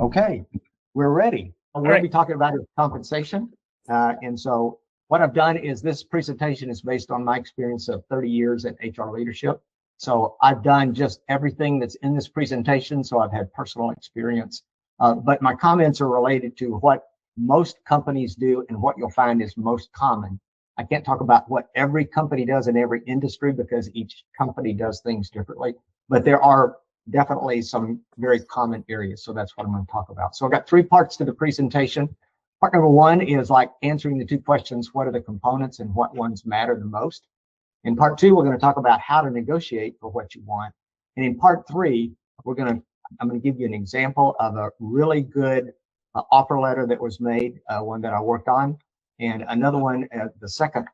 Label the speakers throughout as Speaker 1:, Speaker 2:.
Speaker 1: Okay, we're ready. We're going to be talking about compensation. And so what I've done is this presentation is based on my experience of 30 years in HR leadership. So I've done just everything that's in this presentation. So I've had personal experience, but my comments are related to what most companies do and what you'll find is most common. I can't talk about what every company does in every industry because each company does things differently, but there are definitely some very common areas. So that's what I'm going to talk about. So I've got 3 parts to the presentation. Part number 1 is like answering the 2 questions, what are the components and what ones matter the most? In part 2, we're going to talk about how to negotiate for what you want. And in part 3, I'm going to give you an example of a really good offer letter that was made, one that I worked on. And another one, the second,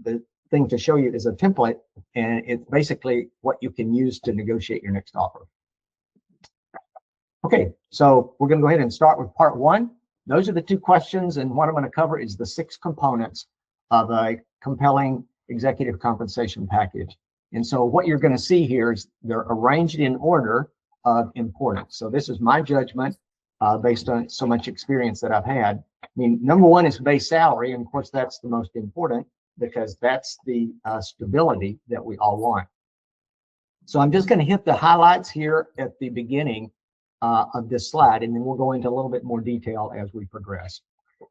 Speaker 1: the thing to show you is a template, and it's basically what you can use to negotiate your next offer. Okay, so we're going to go ahead and start with part 1. Those are the 2 questions, and what I'm going to cover is the 6 components of a compelling executive compensation package. And so what you're going to see here is they're arranged in order of importance. So this is my judgment based on so much experience that I've had. I mean, number 1 is base salary, and of course that's the most important because that's the stability that we all want. So I'm just going to hit the highlights here at the beginning of this slide, and then we'll go into a little bit more detail as we progress.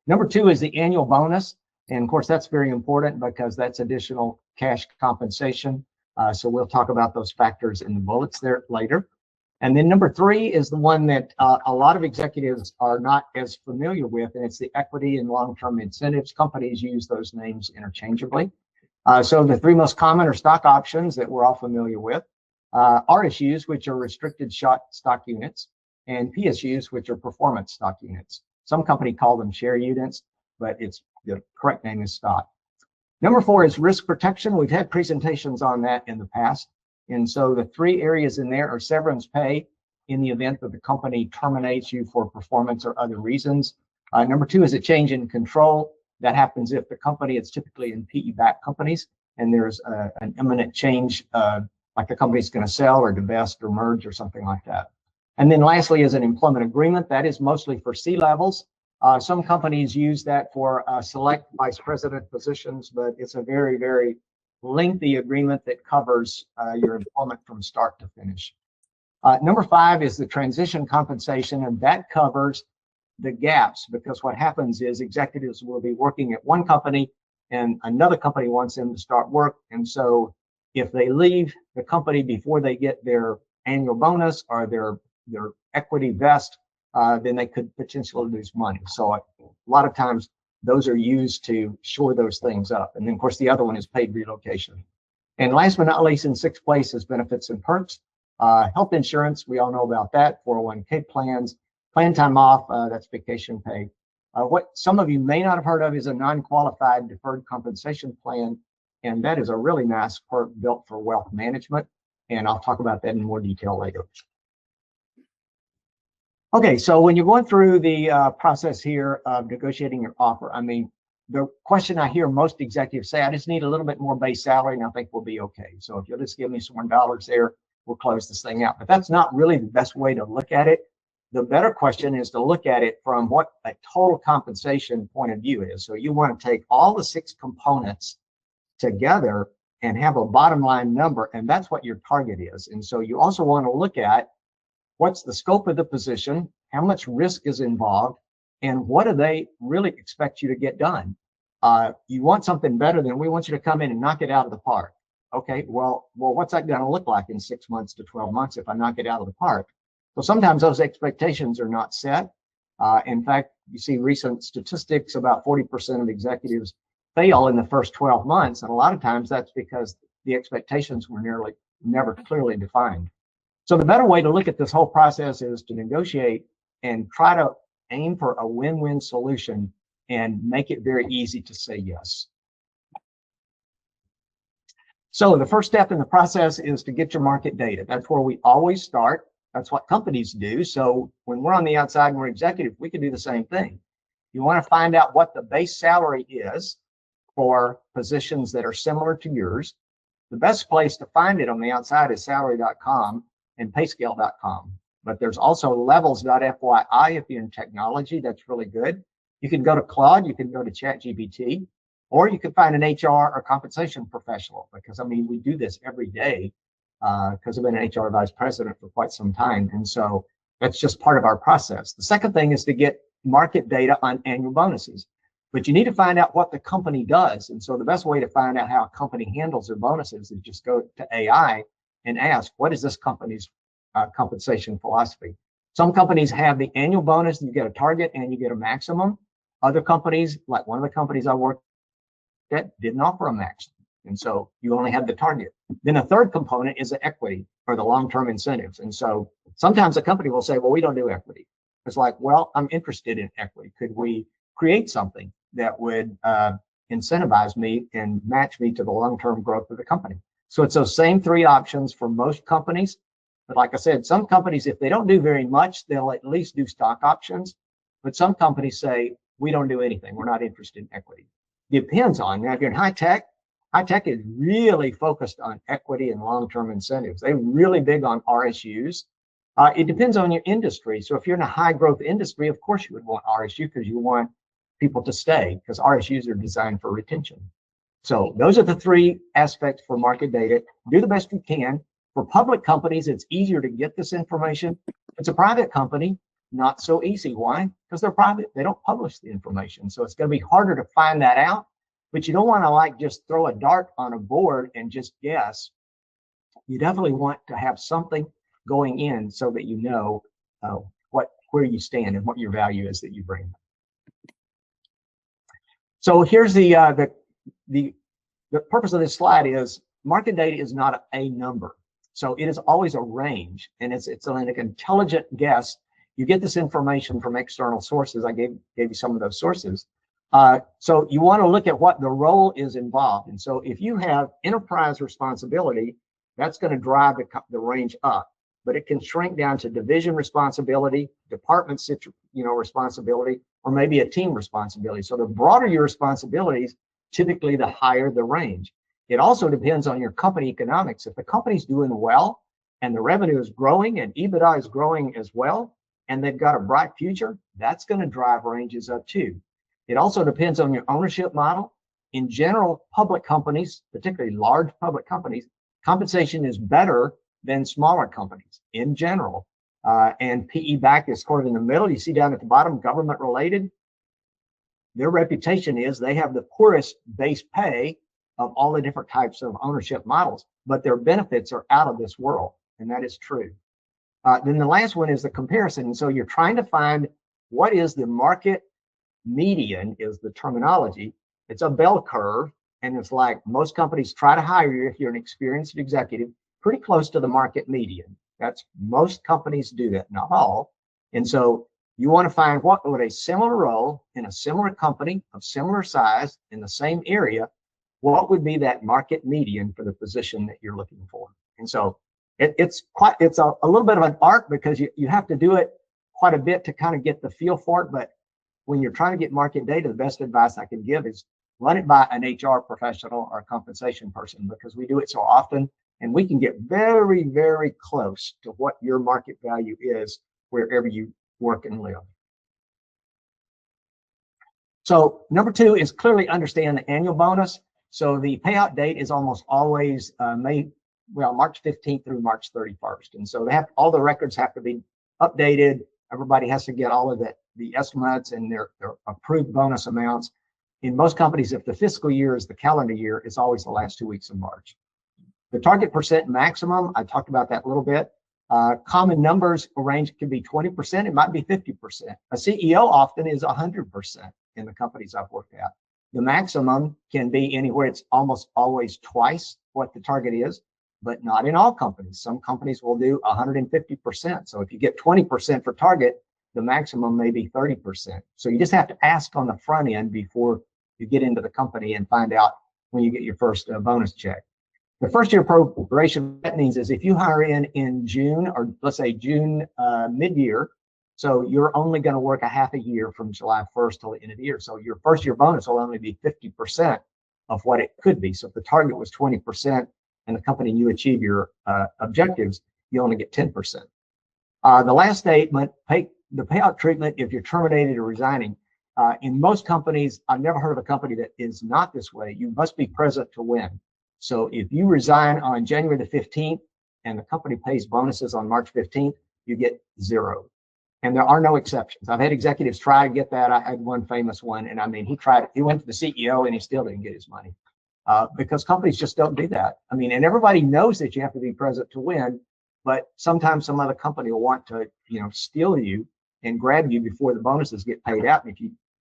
Speaker 1: Number 2 is the annual bonus. And of course, that's very important because that's additional cash compensation. So we'll talk about those factors in the bullets there later. And then number 3 is the one that a lot of executives are not as familiar with, and it's the equity and long-term incentives. Companies use those names interchangeably. So the 3 most common are stock options that we're all familiar with, RSUs, which are restricted stock units, and PSUs, which are performance stock units. Some company call them share units, but the correct name is stock. Number 4 is risk protection. We've had presentations on that in the past. And so the 3 areas in there are severance pay in the event that the company terminates you for performance or other reasons. Number 2 is a change in control. That happens if the company is typically in PE-backed companies and there's an imminent change, like the company's going to sell or divest or merge or something like that. And then lastly is an employment agreement. That is mostly for C-levels. Some companies use that for select vice president positions, but it's a very, very lengthy agreement that covers your employment from start to finish. Number 5 is the transition compensation, and that covers the gaps, because what happens is executives will be working at one company and another company wants them to start work. And so if they leave the company before they get their annual bonus or their equity vest, then they could potentially lose money. So a lot of times those are used to shore those things up. And then of course the other one is paid relocation. And last but not least, in 6th place is benefits and perks. Health insurance, we all know about that. 401k plans, plan time off, that's vacation pay. What some of you may not have heard of is a non-qualified deferred compensation plan. And that is a really nice perk built for wealth management. And I'll talk about that in more detail later. Okay, so when you're going through the process here of negotiating your offer, I mean, the question I hear most executives say, I just need a little bit more base salary and I think we'll be okay. So if you'll just give me some more dollars there, we'll close this thing out. But that's not really the best way to look at it. The better question is to look at it from what a total compensation point of view is. So you want to take all the 6 components together and have a bottom line number, and that's what your target is. And so you also want to look at what's the scope of the position, how much risk is involved, and what do they really expect you to get done? You want something better than we want you to come in and knock it out of the park. Okay, well, what's that going to look like in 6 months to 12 months if I knock it out of the park? So sometimes those expectations are not set. In fact, you see recent statistics, about 40% of executives fail in the first 12 months. And a lot of times that's because the expectations were never clearly defined. So the better way to look at this whole process is to negotiate and try to aim for a win-win solution and make it very easy to say yes. So the first step in the process is to get your market data. That's where we always start. That's what companies do. So when we're on the outside and we're executive, we can do the same thing. You want to find out what the base salary is for positions that are similar to yours. The best place to find it on the outside is salary.com and payscale.com. but there's also levels.fyi if you're in technology. That's really good. You can go to Claude, you can go to ChatGPT, or you can find an HR or compensation professional, because I mean, we do this every day because I've been an HR vice president for quite some time. And so that's just part of our process. The second thing is to get market data on annual bonuses, but you need to find out what the company does. And so the best way to find out how a company handles their bonuses is just go to AI and ask, what is this company's compensation philosophy? Some companies have the annual bonus, you get a target and you get a maximum. Other companies, like one of the companies I worked at, didn't offer a maximum. And so you only have the target. Then a third component is the equity or the long-term incentives. And so sometimes a company will say, well, we don't do equity. It's like, well, I'm interested in equity. Could we create something that would incentivize me and match me to the long-term growth of the company? So it's those same three options for most companies. But like I said, some companies, if they don't do very much, they'll at least do stock options. But some companies say, we don't do anything. We're not interested in equity. Depends on, now if you're in high tech is really focused on equity and long-term incentives. They're really big on RSUs. It depends on your industry. So if you're in a high growth industry, of course you would want RSU because you want people to stay, because RSUs are designed for retention. So those are the three aspects for market data. Do the best you can. For public companies, it's easier to get this information. It's a private company, not so easy. Why? Because they're private. They don't publish the information. So it's going to be harder to find that out. But you don't want to like just throw a dart on a board and just guess. You definitely want to have something going in so that you know where you stand and what your value is that you bring. So here's the purpose of this slide is market data is not a number. So it is always a range, and it's an intelligent guess. You get this information from external sources. I gave you some of those sources. So you want to look at what the role is involved. And so if you have enterprise responsibility, that's going to drive the range up, but it can shrink down to division responsibility, department responsibility, or maybe a team responsibility. So the broader your responsibilities, typically the higher the range. It also depends on your company economics. If the company's doing well and the revenue is growing and EBITDA is growing as well, and they've got a bright future, that's going to drive ranges up too. It also depends on your ownership model. In general, public companies, particularly large public companies, compensation is better than smaller companies in general. And PE back is sort of in the middle. You see down at the bottom, government related. Their reputation is they have the poorest base pay of all the different types of ownership models, but their benefits are out of this world, and that is true. Then the last one is the comparison. And so you're trying to find what is the market median is the terminology. It's a bell curve, and it's like most companies try to hire you if you're an experienced executive pretty close to the market median. That's most companies do that, not all. And so you want to find what would a similar role in a similar company of similar size in the same area, what would be that market median for the position that you're looking for. And so it's a little bit of an art because you have to do it quite a bit to kind of get the feel for it. But when you're trying to get market data, the best advice I can give is run it by an HR professional or a compensation person, because we do it so often and we can get very, very close to what your market value is wherever you work and live. So number two is clearly understand the annual bonus. So the payout date is almost always March 15th through March 31st. And so all the records have to be updated. Everybody has to get all of the estimates and their approved bonus amounts. In most companies, if the fiscal year is the calendar year, it's always the last 2 weeks of March. The target percent maximum, I talked about that a little bit. Common numbers range can be 20%, it might be 50%. A CEO often is 100% in the companies I've worked at. The maximum can be anywhere, it's almost always twice what the target is, but not in all companies. Some companies will do 150%. So if you get 20% for target, the maximum may be 30%. So you just have to ask on the front end before you get into the company and find out when you get your first bonus check. The first year proration, that means is if you hire in June, or let's say June mid-year, so you're only going to work a half a year from July 1st till the end of the year. So your first year bonus will only be 50% of what it could be. So if the target was 20% and the company you achieve your objectives, you only get 10%. The last statement, the payout treatment if you're terminated or resigning. In most companies, I've never heard of a company that is not this way. You must be present to win. So if you resign on January the 15th and the company pays bonuses on March 15th, you get 0. And there are no exceptions. I've had executives try to get that. I had one famous one, and I mean, he tried it. He went to the CEO and he still didn't get his money because companies just don't do that. I mean, and everybody knows that you have to be present to win, but sometimes some other company will want to, steal you and grab you before the bonuses get paid out. And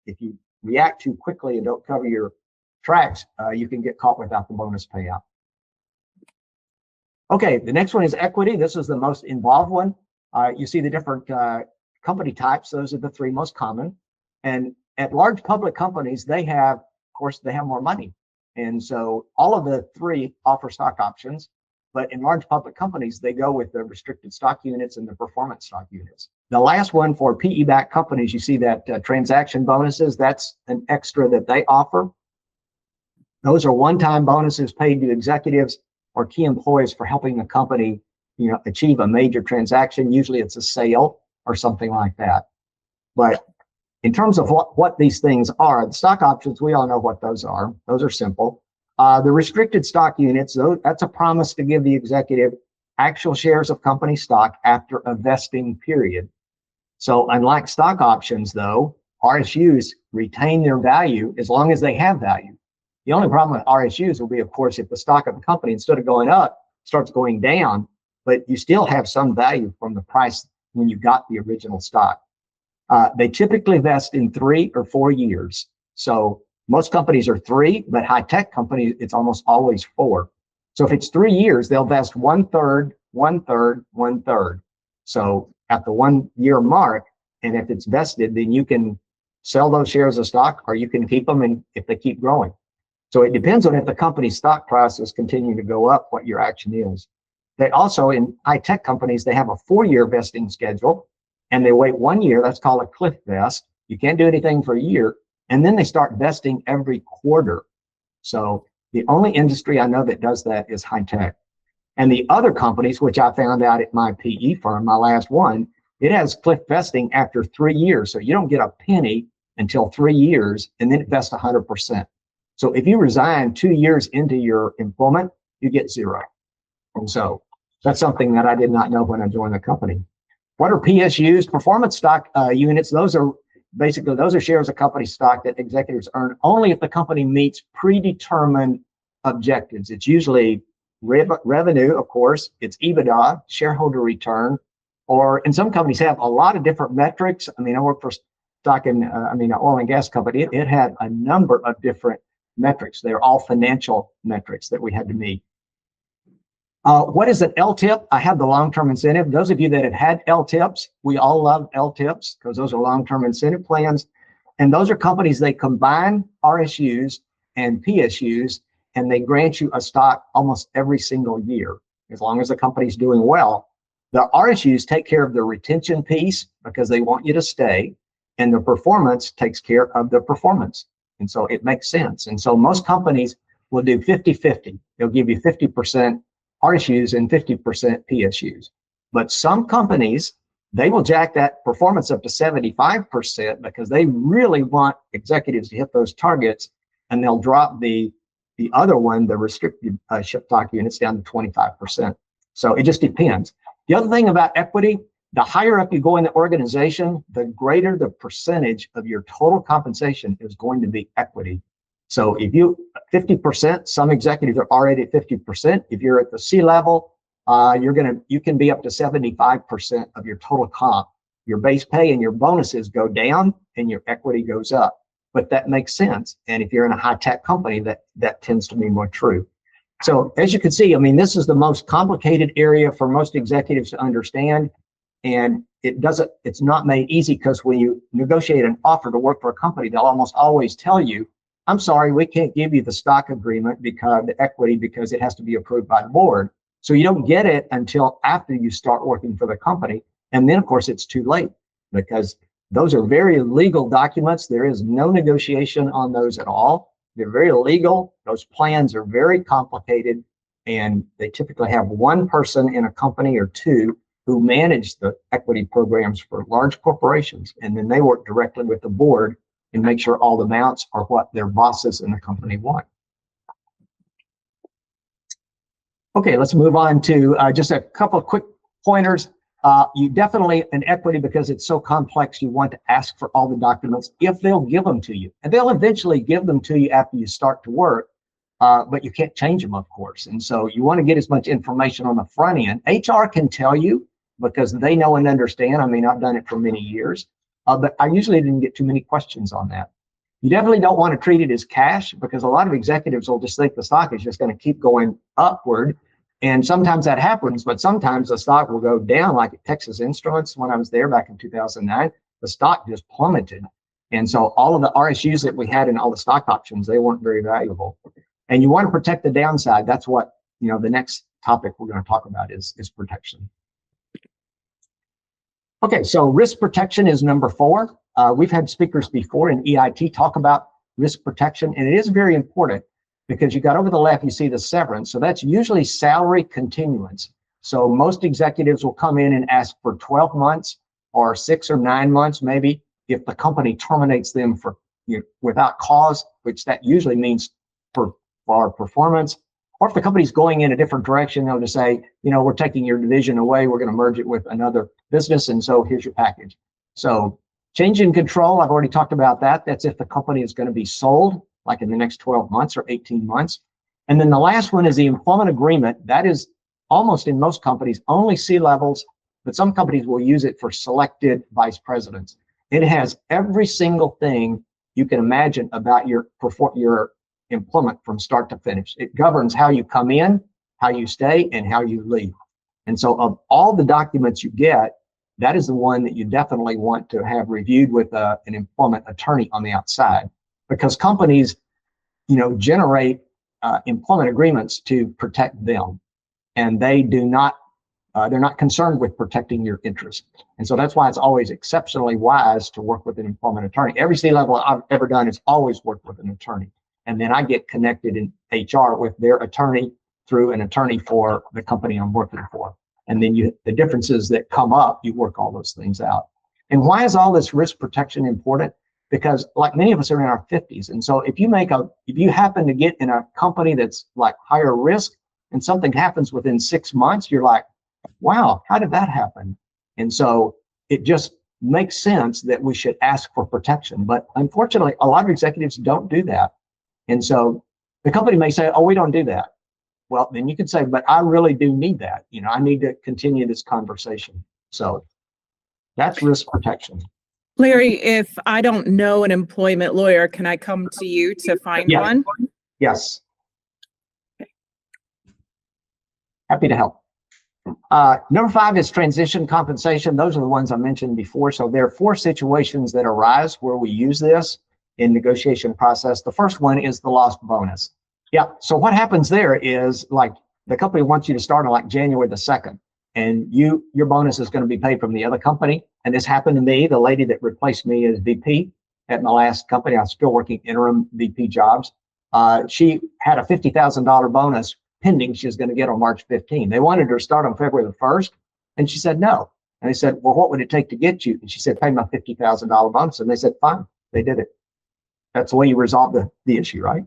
Speaker 1: if you react too quickly and don't cover your tracks, you can get caught without the bonus payout. Okay, the next one is equity. This is the most involved one. You see the different company types. Those are the 3 most common. And at large public companies, they have more money. And so all of the 3 offer stock options, but in large public companies, they go with the restricted stock units and the performance stock units. The last one for PE-backed companies, you see that transaction bonuses, that's an extra that they offer. Those are one-time bonuses paid to executives or key employees for helping the company, achieve a major transaction. Usually it's a sale or something like that. But in terms of what these things are, the stock options, we all know what those are. Those are simple. The restricted stock units, that's a promise to give the executive actual shares of company stock after a vesting period. So unlike stock options, though, RSUs retain their value as long as they have value. The only problem with RSUs will be, of course, if the stock of the company, instead of going up, starts going down, but you still have some value from the price when you got the original stock. They typically vest in 3 or 4 years. So most companies are 3, but high-tech companies, it's almost always 4. So if it's 3 years, they'll vest 1/3, 1/3, 1/3. So at the 1-year mark, and if it's vested, then you can sell those shares of stock or you can keep them and if they keep growing. So it depends on if the company's stock price is continuing to go up, what your action is. They also, in high-tech companies, they have a 4-year vesting schedule and they wait 1 year. That's called a cliff vest. You can't do anything for a year. And then they start vesting every quarter. So the only industry I know that does that is high-tech. And the other companies, which I found out at my PE firm, my last one, it has cliff vesting after 3 years. So you don't get a penny until 3 years, and then it vests 100%. So if you resign 2 years into your employment, you get 0. And so that's something that I did not know when I joined the company. What are PSUs? Performance stock units. Those are shares of company stock that executives earn only if the company meets predetermined objectives. It's usually revenue, of course. It's EBITDA, shareholder return, and some companies have a lot of different metrics. I mean, I worked for an oil and gas company. It had a number of different metrics. They're all financial metrics that we had to meet. What is an LTIP? I have the long-term incentive. Those of you that have had LTIPs, we all love LTIPs because those are long-term incentive plans. And those are companies, they combine RSUs and PSUs, and they grant you a stock almost every single year, as long as the company's doing well. The RSUs take care of the retention piece because they want you to stay, and the performance takes care of the performance. And so it makes sense. And so most companies will do 50-50. They'll give you 50% RSUs and 50% PSUs. But some companies, they will jack that performance up to 75% because they really want executives to hit those targets, and they'll drop the other one, the restricted stock units, down to 25%. So it just depends. The other thing about equity, the higher up you go in the organization, the greater the percentage of your total compensation is going to be equity. So if 50%, some executives are already at 50%. If you're at the C level, you can be up to 75% of your total comp. Your base pay and your bonuses go down and your equity goes up. But that makes sense. And if you're in a high-tech company, that tends to be more true. So as you can see, I mean, this is the most complicated area for most executives to understand. And it's not made easy because when you negotiate an offer to work for a company, they'll almost always tell you, I'm sorry, we can't give you the stock agreement because the equity, because it has to be approved by the board. So you don't get it until after you start working for the company. And then, of course, it's too late because those are very legal documents. There is no negotiation on those at all. They're very legal. Those plans are very complicated, and they typically have one person in a company or two who manage the equity programs for large corporations, and then they work directly with the board and make sure all the amounts are what their bosses in the company want. Okay, let's move on to just a couple of quick pointers. You definitely, in equity, because it's so complex, you want to ask for all the documents if they'll give them to you. And they'll eventually give them to you after you start to work, but you can't change them, of course. And so you want to get as much information on the front end. HR can tell you because they know and understand. I mean, I've done it for many years, but I usually didn't get too many questions on that. You definitely don't want to treat it as cash because a lot of executives will just think the stock is just going to keep going upward. And sometimes that happens, but sometimes the stock will go down, like at Texas Instruments when I was there back in 2009, the stock just plummeted. And so all of the RSUs that we had and all the stock options, they weren't very valuable. And you want to protect the downside. That's what, the next topic we're going to talk about is protection. Okay, so risk protection is number 4. We've had speakers before in EIT talk about risk protection, and it is very important because you got over the left, you see the severance. So that's usually salary continuance. So most executives will come in and ask for 12 months or 6 or 9 months, maybe, if the company terminates them for without cause, which that usually means for performance. Or if the company's going in a different direction, they'll just say, we're taking your division away, we're going to merge it with another business, and so here's your package. So change in control, I've already talked about that. That's if the company is going to be sold, like in the next 12 months or 18 months. And then the last one is the employment agreement. That is almost in most companies, only C-levels, but some companies will use it for selected vice presidents. It has every single thing you can imagine about your employment from start to finish. It governs how you come in, how you stay, and how you leave. And so of all the documents you get, that is the one that you definitely want to have reviewed with an employment attorney on the outside, because companies, generate employment agreements to protect them, and they do not. They're not concerned with protecting your interests. And so that's why it's always exceptionally wise to work with an employment attorney. Every C-level I've ever done is always worked with an attorney. And then I get connected in HR with their attorney through an attorney for the company I'm working for. And then the differences that come up, you work all those things out. And why is all this risk protection important? Because like many of us are in our 50s. And so if you happen to get in a company that's like higher risk and something happens within 6 months, you're like, wow, how did that happen? And so it just makes sense that we should ask for protection. But unfortunately, a lot of executives don't do that. And so the company may say, oh, we don't do that. Well, then you could say, but I really do need that. I need to continue this conversation. So that's risk protection.
Speaker 2: Larry, if I don't know an employment lawyer, can I come to you to find one?
Speaker 1: Yes. Happy to help. Number 5 is transition compensation. Those are the ones I mentioned before. So there are 4 situations that arise where we use this in negotiation process. The first one is the lost bonus. Yeah. So what happens there is like the company wants you to start on like January the 2nd, and your bonus is going to be paid from the other company. And this happened to me. The lady that replaced me as VP at my last company, I was still working interim VP jobs. She had a $50,000 bonus pending she was going to get on March 15. They wanted her to start on February the 1st, and she said no. And they said, well, what would it take to get you? And she said, pay my $50,000 bonus. And they said, fine. They did it. That's the way you resolve the issue, right?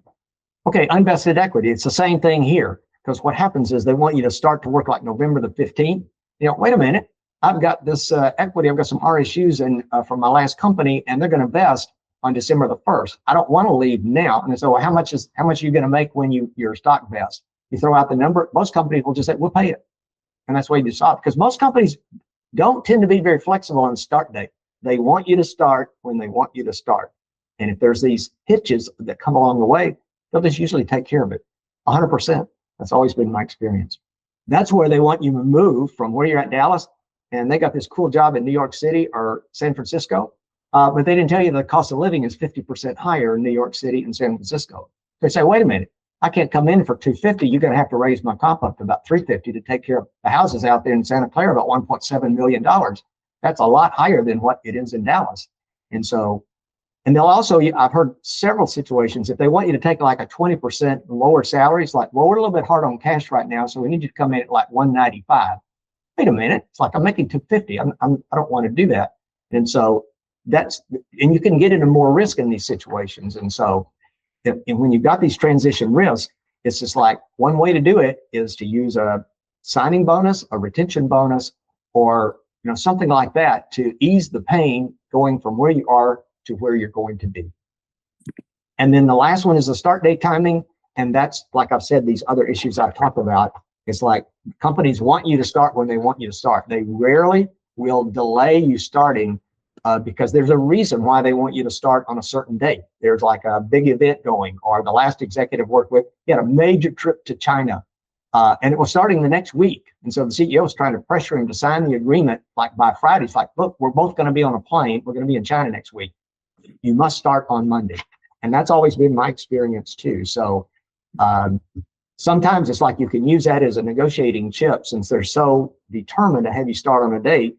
Speaker 1: Okay, unvested equity. It's the same thing here, because what happens is they want you to start to work like November the 15th. Wait a minute. I've got this equity. I've got some RSUs from my last company, and they're going to vest on December the 1st. I don't want to leave now. And they say, well, how much are you going to make when your stock vests? You throw out the number. Most companies will just say, we'll pay it. And that's why you decide, because most companies don't tend to be very flexible on start date. They want you to start when they want you to start. And if there's these hitches that come along the way, they'll just usually take care of it 100%. That's always been my experience. That's where they want you to move from where you're at Dallas, and they got this cool job in New York City or San Francisco, but they didn't tell you the cost of living is 50% higher in New York City and San Francisco. They say, wait a minute, I can't come in for $250. You're going to have to raise my comp up to about $350 to take care of the houses out there in Santa Clara, about $1.7 million. That's a lot higher than what it is in Dallas. And they'll also, I've heard several situations, if they want you to take like a 20% lower salary, it's like, well, we're a little bit hard on cash right now, so we need you to come in at like 195. wait a minute, it's like I'm making 250. I don't want to do that. And so and you can get into more risk in these situations. And so and when you've got these transition risks, it's just like one way to do it is to use a signing bonus, a retention bonus, or something like that to ease the pain going from where you are to where you're going to be. And then the last one is the start date timing. And that's, like I've said, these other issues I've talked about. It's like companies want you to start when they want you to start. They rarely will delay you starting because there's a reason why they want you to start on a certain date. There's like a big event going, or the last executive worked with, he had a major trip to China and it was starting the next week. And so the CEO was trying to pressure him to sign the agreement like by Friday. It's like, look, we're both going to be on a plane. We're going to be in China next week. You must start on Monday. And that's always been my experience too. So sometimes it's like you can use that as a negotiating chip since they're so determined to have you start on a date.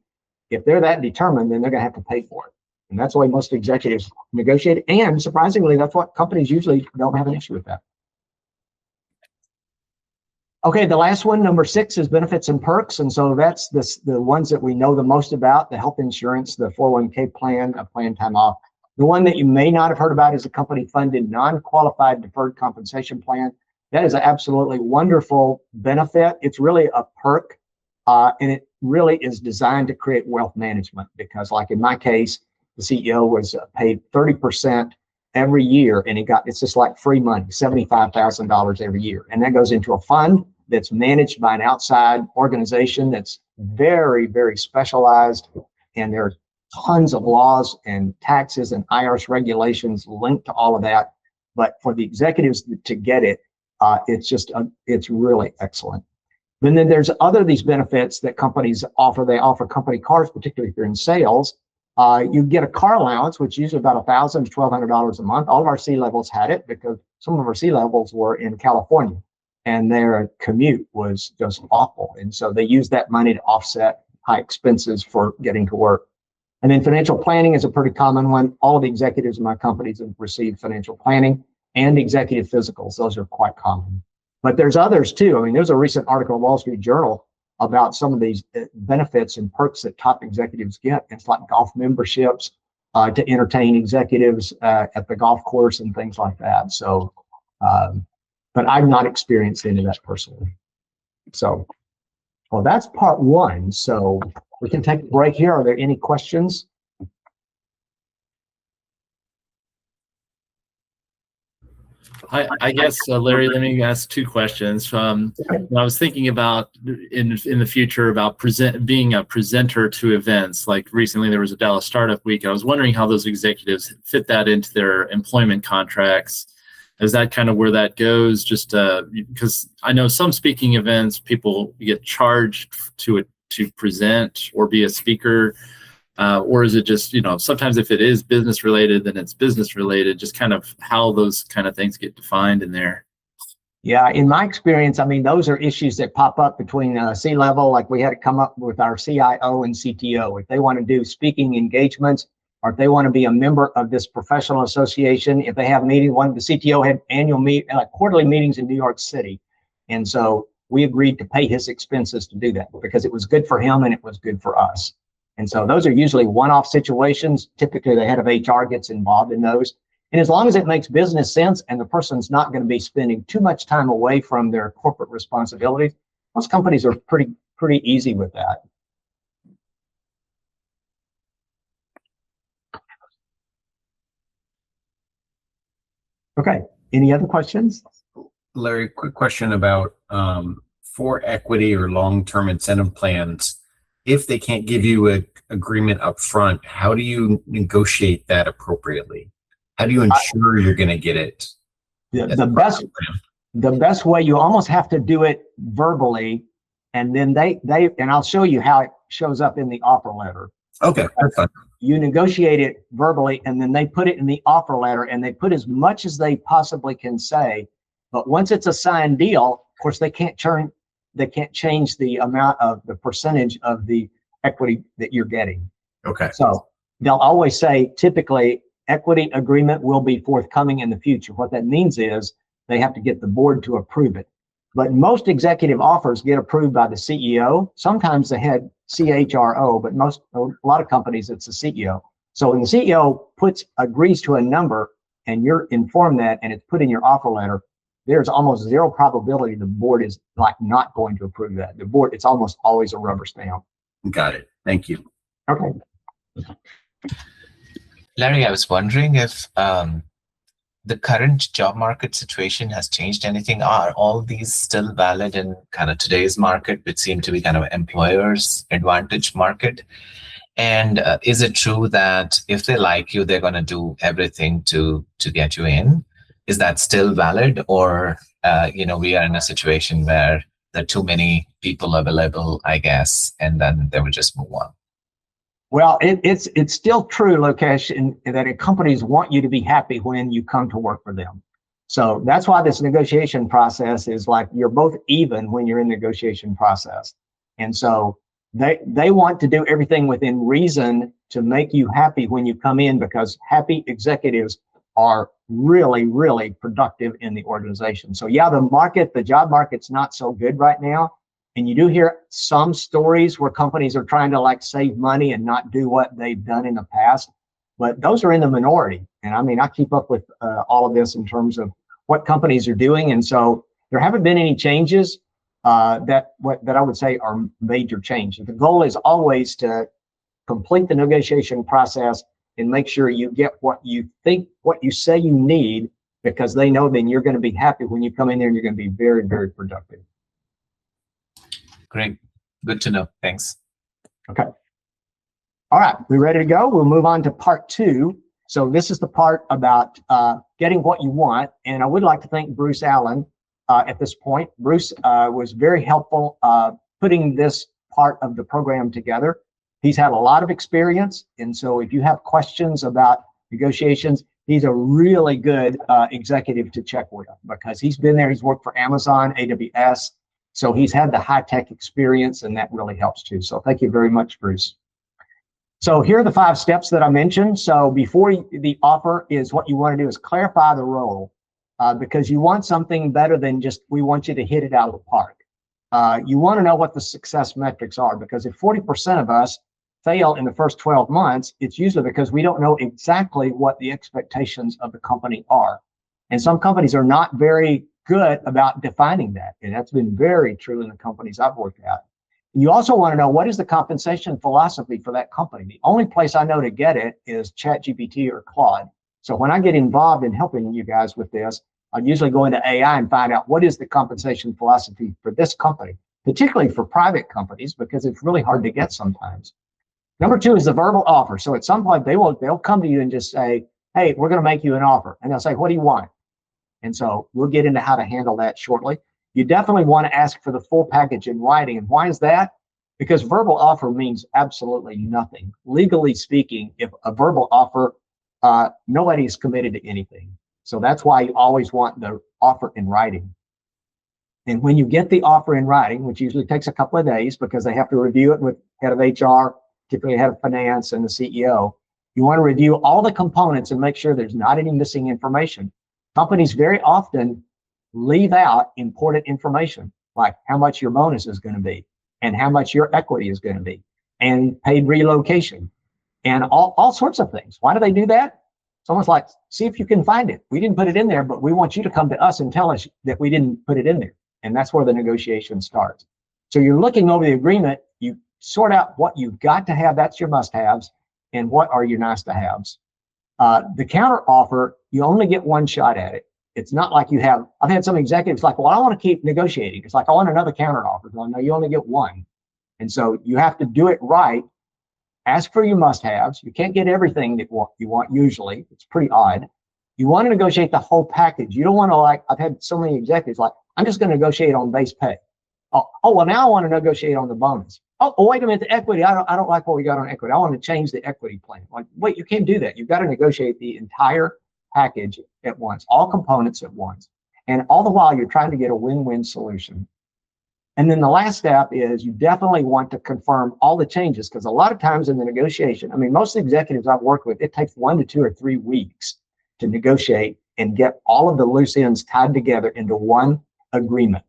Speaker 1: If they're that determined, then they're going to have to pay for it. And that's the way most executives negotiate. And surprisingly, that's what companies usually don't have an issue with that. Okay, the last one, number 6, is benefits and perks. And so that's the ones that we know the most about: the health insurance, the 401k plan, a planned time off. The one that you may not have heard about is a company-funded, non-qualified deferred compensation plan. That is an absolutely wonderful benefit. It's really a perk, and it really is designed to create wealth management because, like in my case, the CEO was paid 30% every year, and it's just like free money, $75,000 every year. And that goes into a fund that's managed by an outside organization that's very, very specialized, and there are tons of laws and taxes and IRS regulations linked to all of that. But for the executives to get it, it's really excellent. And then there's these benefits that companies offer. They offer company cars, particularly if you're in sales. You get a car allowance, which is usually about $1,000 to $1,200 a month. All of our C-levels had it because some of our C-levels were in California and their commute was just awful. And so they used that money to offset high expenses for getting to work. And then financial planning is a pretty common one. All of the executives in my companies have received financial planning and executive physicals. Those are quite common. But there's others too. I mean, there's a recent article in Wall Street Journal about some of these benefits and perks that top executives get. It's like golf memberships to entertain executives at the golf course and things like that. So, but I've not experienced any of that personally. So, well, that's part 1. So we can take a break here. Are there any questions?
Speaker 3: I guess, Larry, let me ask 2 questions. I was thinking about in the future about being a presenter to events. Like recently there was a Dallas Startup Week. I was wondering how those executives fit that into their employment contracts. Is that kind of where that goes? Just because I know some speaking events, people get charged to present or be a speaker. Or is it just, sometimes if it is business related, then it's business related, just kind of how those kind of things get defined in there?
Speaker 1: Yeah, in my experience, I mean, those are issues that pop up between C-level, like we had to come up with our CIO and CTO. If they want to do speaking engagements, or if they want to be a member of this professional association, if they have a meeting, the CTO had quarterly meetings in New York City. And so we agreed to pay his expenses to do that because it was good for him and it was good for us. And so those are usually one-off situations. Typically, the head of HR gets involved in those. And as long as it makes business sense and the person's not going to be spending too much time away from their corporate responsibilities, most companies are pretty easy with that. Okay, any other questions?
Speaker 4: Larry, quick question about for equity or long-term incentive plans. If they can't give you an agreement up front, how do you negotiate that appropriately? How do you ensure you're going to get it?
Speaker 1: The best way, you almost have to do it verbally, and then and I'll show you how it shows up in the offer letter.
Speaker 4: Okay, that's fine.
Speaker 1: You negotiate it verbally, and then they put it in the offer letter, and they put as much as they possibly can say. But once it's a signed deal, of course, they can't change the amount of the percentage of the equity that you're getting.
Speaker 4: Okay.
Speaker 1: So they'll always say, typically, equity agreement will be forthcoming in the future. What that means is they have to get the board to approve it. But most executive offers get approved by the CEO, sometimes the head CHRO, but a lot of companies, it's the CEO. So when the CEO agrees to a number and you're informed that and it's put in your offer letter, there's almost zero probability the board is like not going to approve that. The board, it's almost always a rubber stamp.
Speaker 4: Got it. Thank you.
Speaker 1: Okay.
Speaker 5: Larry, I was wondering if the current job market situation has changed anything. Are all these still valid in kind of today's market, which seem to be kind of employers' advantage market? And is it true that if they like you, they're going to do everything to get you in? Is that still valid, or we are in a situation where there are too many people available, I guess, and then they will just move on?
Speaker 1: Well, it's still true, Lokesh, that companies want you to be happy when you come to work for them. So that's why this negotiation process is like you're both even when you're in the negotiation process. And so they want to do everything within reason to make you happy when you come in, because happy executives are really, really productive in the organization. So yeah, the job market's not so good right now. And you do hear some stories where companies are trying to like save money and not do what they've done in the past, but those are in the minority. And I mean, I keep up with all of this in terms of what companies are doing. And so there haven't been any changes that I would say are major changes. The goal is always to complete the negotiation process and make sure you get what you say you need, because they know then you're going to be happy when you come in there and you're going to be very, very productive.
Speaker 5: Great. Good to know. Thanks.
Speaker 1: Okay. All right. We ready to go? We'll move on to part 2. So this is the part about getting what you want. And I would like to thank Bruce Allen at this point. Bruce was very helpful putting this part of the program together. He's had a lot of experience. And so if you have questions about negotiations, he's a really good executive to check with, because he's been there. He's worked for Amazon, AWS. So he's had the high-tech experience, and that really helps too. So thank you very much, Bruce. So here are the 5 steps that I mentioned. So before the offer is what you want to do is clarify the role, because you want something better than just, we want you to hit it out of the park. You want to know what the success metrics are, because if 40% of us fail in the first 12 months, it's usually because we don't know exactly what the expectations of the company are. And some companies are not very good about defining that. And that's been very true in the companies I've worked at. You also want to know, what is the compensation philosophy for that company? The only place I know to get it is ChatGPT or Claude. So when I get involved in helping you guys with this, I usually go into AI and find out what is the compensation philosophy for this company, particularly for private companies, because it's really hard to get sometimes. Number 2 is the verbal offer. So at some point they'll come to you and just say, hey, we're going to make you an offer. And they'll say, what do you want? And so we'll get into how to handle that shortly. You definitely want to ask for the full package in writing. And why is that? Because verbal offer means absolutely nothing. Legally speaking, if a verbal offer, nobody is committed to anything. So that's why you always want the offer in writing. And when you get the offer in writing, which usually takes a couple of days because they have to review it with head of HR, typically head of finance, and the CEO, you want to review all the components and make sure there's not any missing information. Companies very often leave out important information, like how much your bonus is going to be and how much your equity is going to be and paid relocation and all sorts of things. Why do they do that? It's almost like, see if you can find it. We didn't put it in there, but we want you to come to us and tell us that we didn't put it in there. And that's where the negotiation starts. So you're looking over the agreement, you sort out what you've got to have, that's your must-haves, and what are your nice-to-haves. The counter offer, you only get one shot at it. It's not like I've had some executives like, well, I want to keep negotiating. It's like, I want another counter offer. Well, no, you only get one. And so you have to do it right. Ask for your must-haves. You can't get everything that you want usually. It's pretty odd. You want to negotiate the whole package. You don't want to I've had so many executives like, I'm just going to negotiate on base pay. Oh, well, now I want to negotiate on the bonus. Oh, wait a minute, the equity, I don't like what we got on equity. I want to change the equity plan. Like, wait, you can't do that. You've got to negotiate the entire package at once, all components at once. And all the while, you're trying to get a win-win solution. And then the last step is you definitely want to confirm all the changes, because a lot of times in the negotiation, I mean, most executives I've worked with, it takes 1 to 2 or 3 weeks to negotiate and get all of the loose ends tied together into one agreement.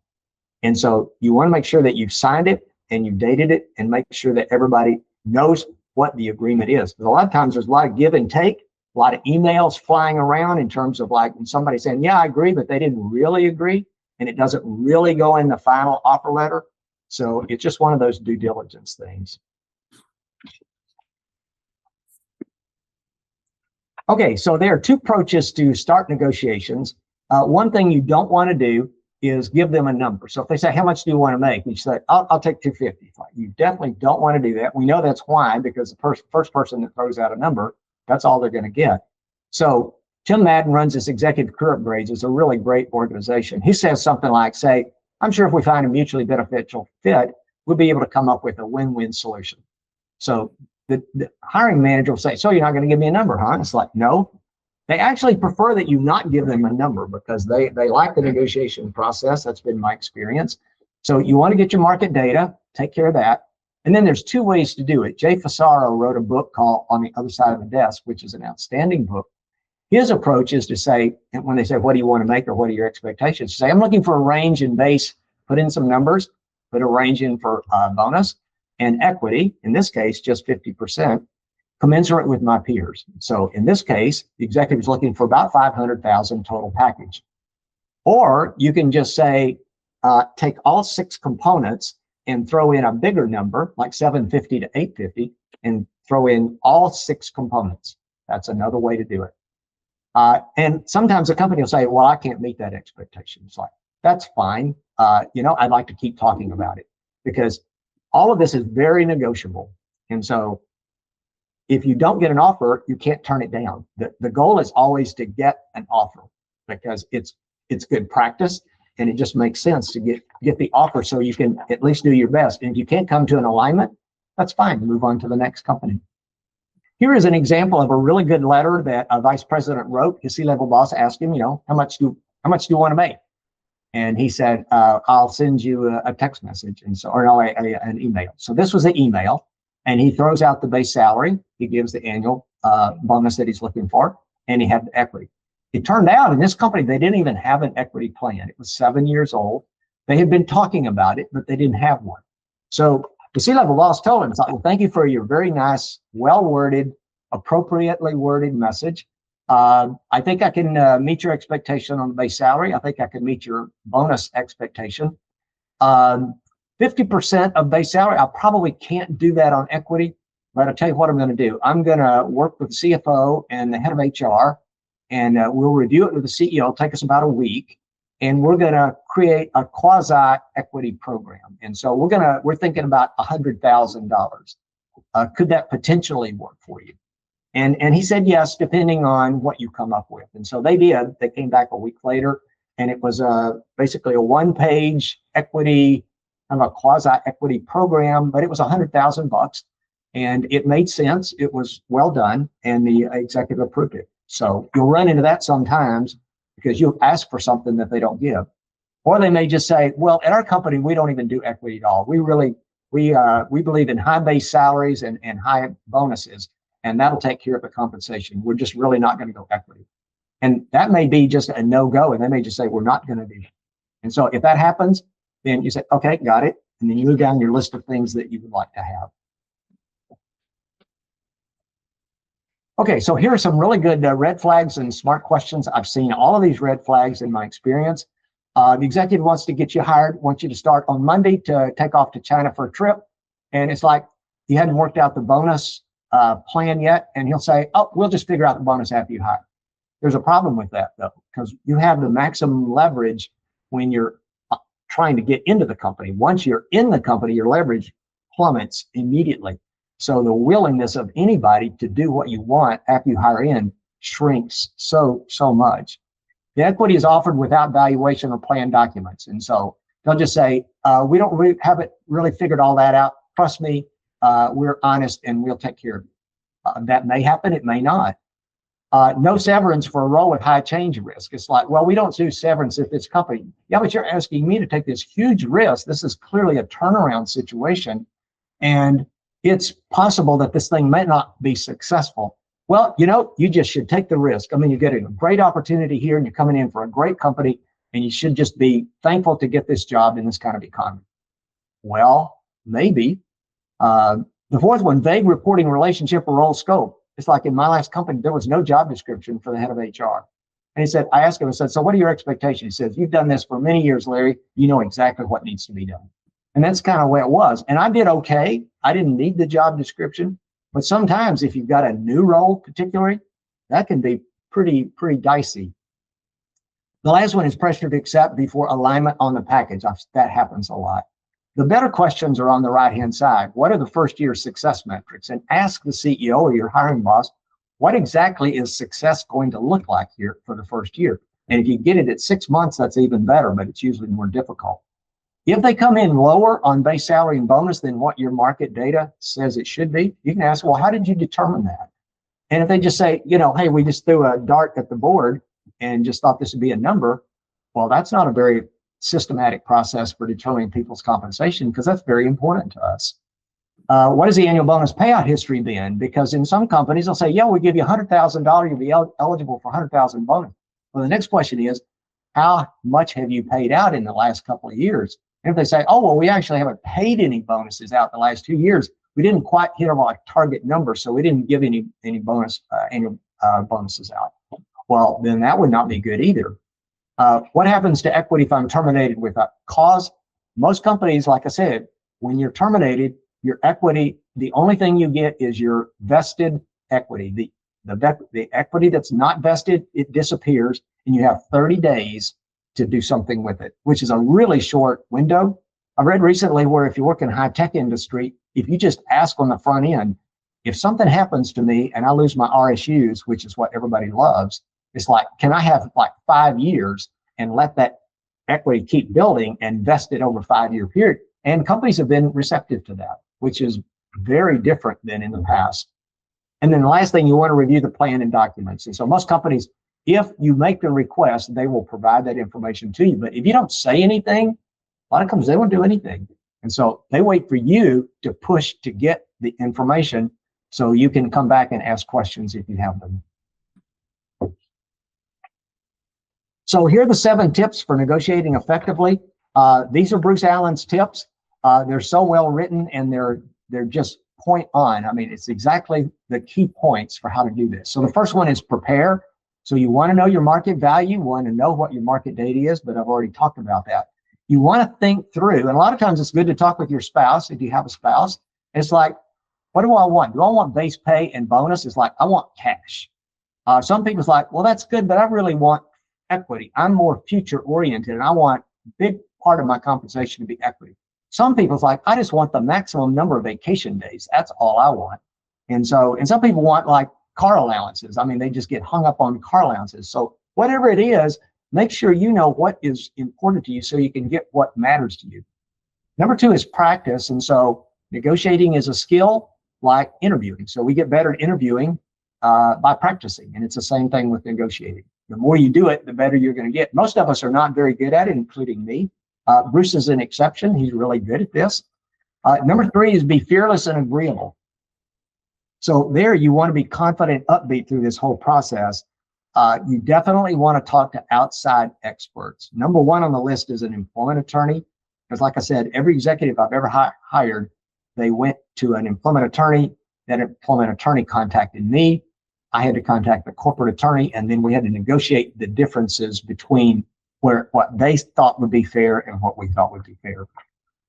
Speaker 1: And so you want to make sure that you've signed it and you've dated it and make sure that everybody knows what the agreement is. Because a lot of times there's a lot of give and take, a lot of emails flying around in terms of like somebody saying, yeah, I agree, but they didn't really agree. And it doesn't really go in the final offer letter. So it's just one of those due diligence things. Okay, so there are two approaches to start negotiations. One thing you don't want to do is give them a number. So if they say, how much do you want to make? You say, I'll take 250. You definitely don't want to do that. We know that's why, because the first person that throws out a number, that's all they're going to get. So Tim Madden runs this executive career upgrades. It's a really great organization. He says something like, say, I'm sure if we find a mutually beneficial fit, we'll be able to come up with a win-win solution. So the hiring manager will say, so you're not going to give me a number, huh? It's like, no. They actually prefer that you not give them a number because they like the negotiation process. That's been my experience. So you want to get your market data, take care of that. And then there's two ways to do it. Jay Fasaro wrote a book called On the Other Side of the Desk, which is an outstanding book. His approach is to say, and when they say, what do you want to make or what are your expectations? Say, I'm looking for a range in base, put in some numbers, put a range in for bonus and equity, in this case, just 50%. Commensurate with my peers. So in this case, the executive is looking for about 500,000 total package. Or you can just say, take all 6 components and throw in a bigger number, like 750 to 850, and throw in all 6 components. That's another way to do it. And sometimes a company will say, well, I can't meet that expectation. It's like, that's fine. I'd like to keep talking about it because all of this is very negotiable. And so if you don't get an offer, you can't turn it down. The goal is always to get an offer because it's good practice and it just makes sense to get the offer so you can at least do your best. And if you can't come to an alignment, that's fine. Move on to the next company. Here is an example of a really good letter that a vice president wrote. His C-level boss asked him, how much do you want to make? And he said, I'll send you a text message an email. So this was the email. And he throws out the base salary. He gives the annual bonus that he's looking for, and he had the equity. It turned out in this company, they didn't even have an equity plan. It was 7 years old. They had been talking about it, but they didn't have one. So the C-level boss told him, well, thank you for your very nice, well-worded, appropriately worded message. I think I can meet your expectation on the base salary. I think I can meet your bonus expectation. 50% of base salary, I probably can't do that on equity, but I'll tell you what I'm going to do. I'm going to work with the CFO and the head of HR, and we'll review it with the CEO. It'll take us about a week, and we're going to create a quasi-equity program. And so we're thinking about $100,000. Could that potentially work for you? And he said yes, depending on what you come up with. And so they did. They came back a week later, and it was basically a one-page equity, kind of a quasi-equity program, but it was $100,000 and it made sense. It was well done and the executive approved it. So you'll run into that sometimes because you'll ask for something that they don't give. Or they may just say, well, at our company, we don't even do equity at all. We believe in high base salaries and high bonuses, and that'll take care of the compensation. We're just really not going to go equity. And that may be just a no-go, and they may just say, we're not going to do it. And so if that happens, then you say, okay, got it. And then you move down your list of things that you would like to have. Okay, so here are some really good red flags and smart questions. I've seen all of these red flags in my experience. The executive wants to get you hired, wants you to start on Monday to take off to China for a trip. And it's like you hadn't worked out the bonus plan yet. And he'll say, oh, we'll just figure out the bonus after you hire. There's a problem with that, though, because you have the maximum leverage when you're trying to get into the company. Once you're in the company, your leverage plummets immediately. So the willingness of anybody to do what you want after you hire in shrinks so much. The equity is offered without valuation or plan documents. And so they'll just say, we don't haven't really figured all that out. Trust me, we're honest and we'll take care of you. That may happen, it may not. No severance for a role with high change risk. It's like, well, we don't do severance at this company. Yeah, but you're asking me to take this huge risk. This is clearly a turnaround situation. And it's possible that this thing may not be successful. Well, you just should take the risk. I mean, you're getting a great opportunity here and you're coming in for a great company. and you should just be thankful to get this job in this kind of economy. Well, maybe. The fourth one, vague reporting relationship or role scope. It's like in my last company, there was no job description for the head of HR. And he said, I asked him, I said, so what are your expectations? He says, you've done this for many years, Larry. You know exactly what needs to be done. And that's kind of the way it was. And I did okay. I didn't need the job description. But sometimes if you've got a new role, particularly, that can be pretty dicey. The last one is pressure to accept before alignment on the package. That happens a lot. The better questions are on the right-hand side. What are the first-year success metrics? And ask the CEO or your hiring boss, what exactly is success going to look like here for the first year? And if you get it at 6 months, that's even better, but it's usually more difficult. If they come in lower on base salary and bonus than what your market data says it should be, you can ask, well, how did you determine that? And if they just say, hey, we just threw a dart at the board and just thought this would be a number, well, that's not a very systematic process for determining people's compensation, because that's very important to us. What is the annual bonus payout history been? Because in some companies, they'll say, yeah, we give you $100,000, you'll be eligible for $100,000 bonus. Well, the next question is, how much have you paid out in the last couple of years? And if they say, oh, well, we actually haven't paid any bonuses out the last 2 years, we didn't quite hit our target number, so we didn't give any bonus annual bonuses out. Well, then that would not be good either. What happens to equity if I'm terminated with a cause? Most companies, like I said, when you're terminated, your equity, the only thing you get is your vested equity. The equity that's not vested, it disappears, and you have 30 days to do something with it, which is a really short window. I read recently where if you work in high-tech industry, if you just ask on the front end, if something happens to me and I lose my RSUs, which is what everybody loves, it's like, can I have like 5 years and let that equity keep building and vest it over a 5-year period? And companies have been receptive to that, which is very different than in the past. And then the last thing, you want to review the plan and documents. And so most companies, if you make the request, they will provide that information to you. But if you don't say anything, a lot of companies, they won't do anything. And so they wait for you to push to get the information so you can come back and ask questions if you have them. So here are the 7 tips for negotiating effectively. These are Bruce Allen's tips. They're so well written, and they're just point on. I mean, it's exactly the key points for how to do this. So the first one is prepare. So you want to know your market value, want to know what your market data is, but I've already talked about that. You want to think through, and a lot of times it's good to talk with your spouse if you have a spouse. It's like, what do I want? Do I want base pay and bonus? It's like, I want cash. Some people's like, well, that's good, but I really want equity. I'm more future oriented, and I want a big part of my compensation to be equity. Some people's like, I just want the maximum number of vacation days. That's all I want. And some people want like car allowances. I mean, they just get hung up on car allowances. So whatever it is, make sure you know what is important to you so you can get what matters to you. Number 2 is practice. And so negotiating is a skill like interviewing. So we get better at interviewing by practicing. And it's the same thing with negotiating. The more you do it, the better you're going to get. Most of us are not very good at it, including me. Bruce is an exception. He's really good at this. Number 3 is be fearless and agreeable. So there you want to be confident, upbeat through this whole process. You definitely want to talk to outside experts. Number 1 on the list is an employment attorney. Because like I said, every executive I've ever hired, they went to an employment attorney. That employment attorney contacted me. I had to contact the corporate attorney, and then we had to negotiate the differences between what they thought would be fair and what we thought would be fair.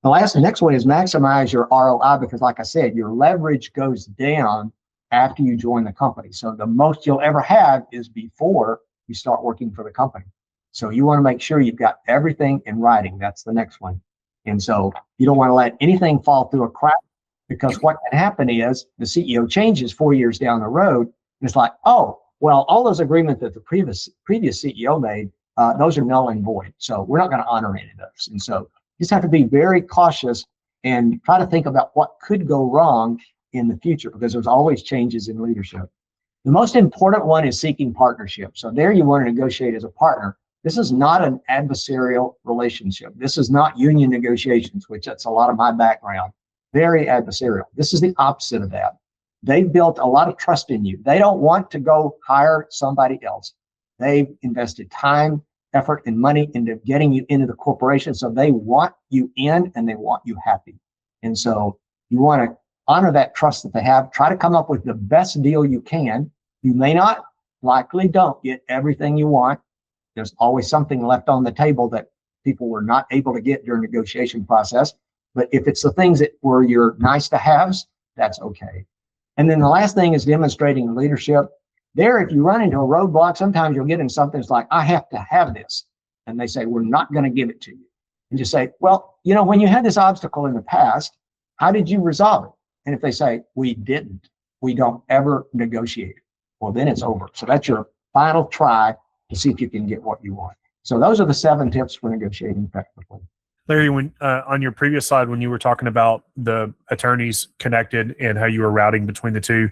Speaker 1: The next one is maximize your ROI, because like I said, your leverage goes down after you join the company. So the most you'll ever have is before you start working for the company. So you want to make sure you've got everything in writing. That's the next one. And so you don't want to let anything fall through a crack, because what can happen is the CEO changes 4 years down the road. And it's like, oh, well, all those agreements that the previous CEO made, those are null and void. So we're not going to honor any of those. And so you just have to be very cautious and try to think about what could go wrong in the future, because there's always changes in leadership. The most important one is seeking partnership. So there you want to negotiate as a partner. This is not an adversarial relationship. This is not union negotiations, which that's a lot of my background. Very adversarial. This is the opposite of that. They've built a lot of trust in you. They don't want to go hire somebody else. They've invested time effort and money into getting you into the corporation. So they want you in and they want you happy. And so you want to honor that trust that they have. Try to come up with the best deal you can. You may not, likely don't get everything you want. There's always something left on the table that people were not able to get during the negotiation process. But if it's the things that were your nice to haves, that's okay. And then the last thing is demonstrating leadership. There, if you run into a roadblock, sometimes you'll get in something that's like, I have to have this. And they say, we're not going to give it to you. And just say, well, you know, when you had this obstacle in the past, how did you resolve it? And if they say, we didn't, we don't ever negotiate it, well, then it's over. So that's your final try to see if you can get what you want. So those are the 7 tips for negotiating effectively.
Speaker 6: Larry, when on your previous slide, when you were talking about the attorneys connected and how you were routing between the two,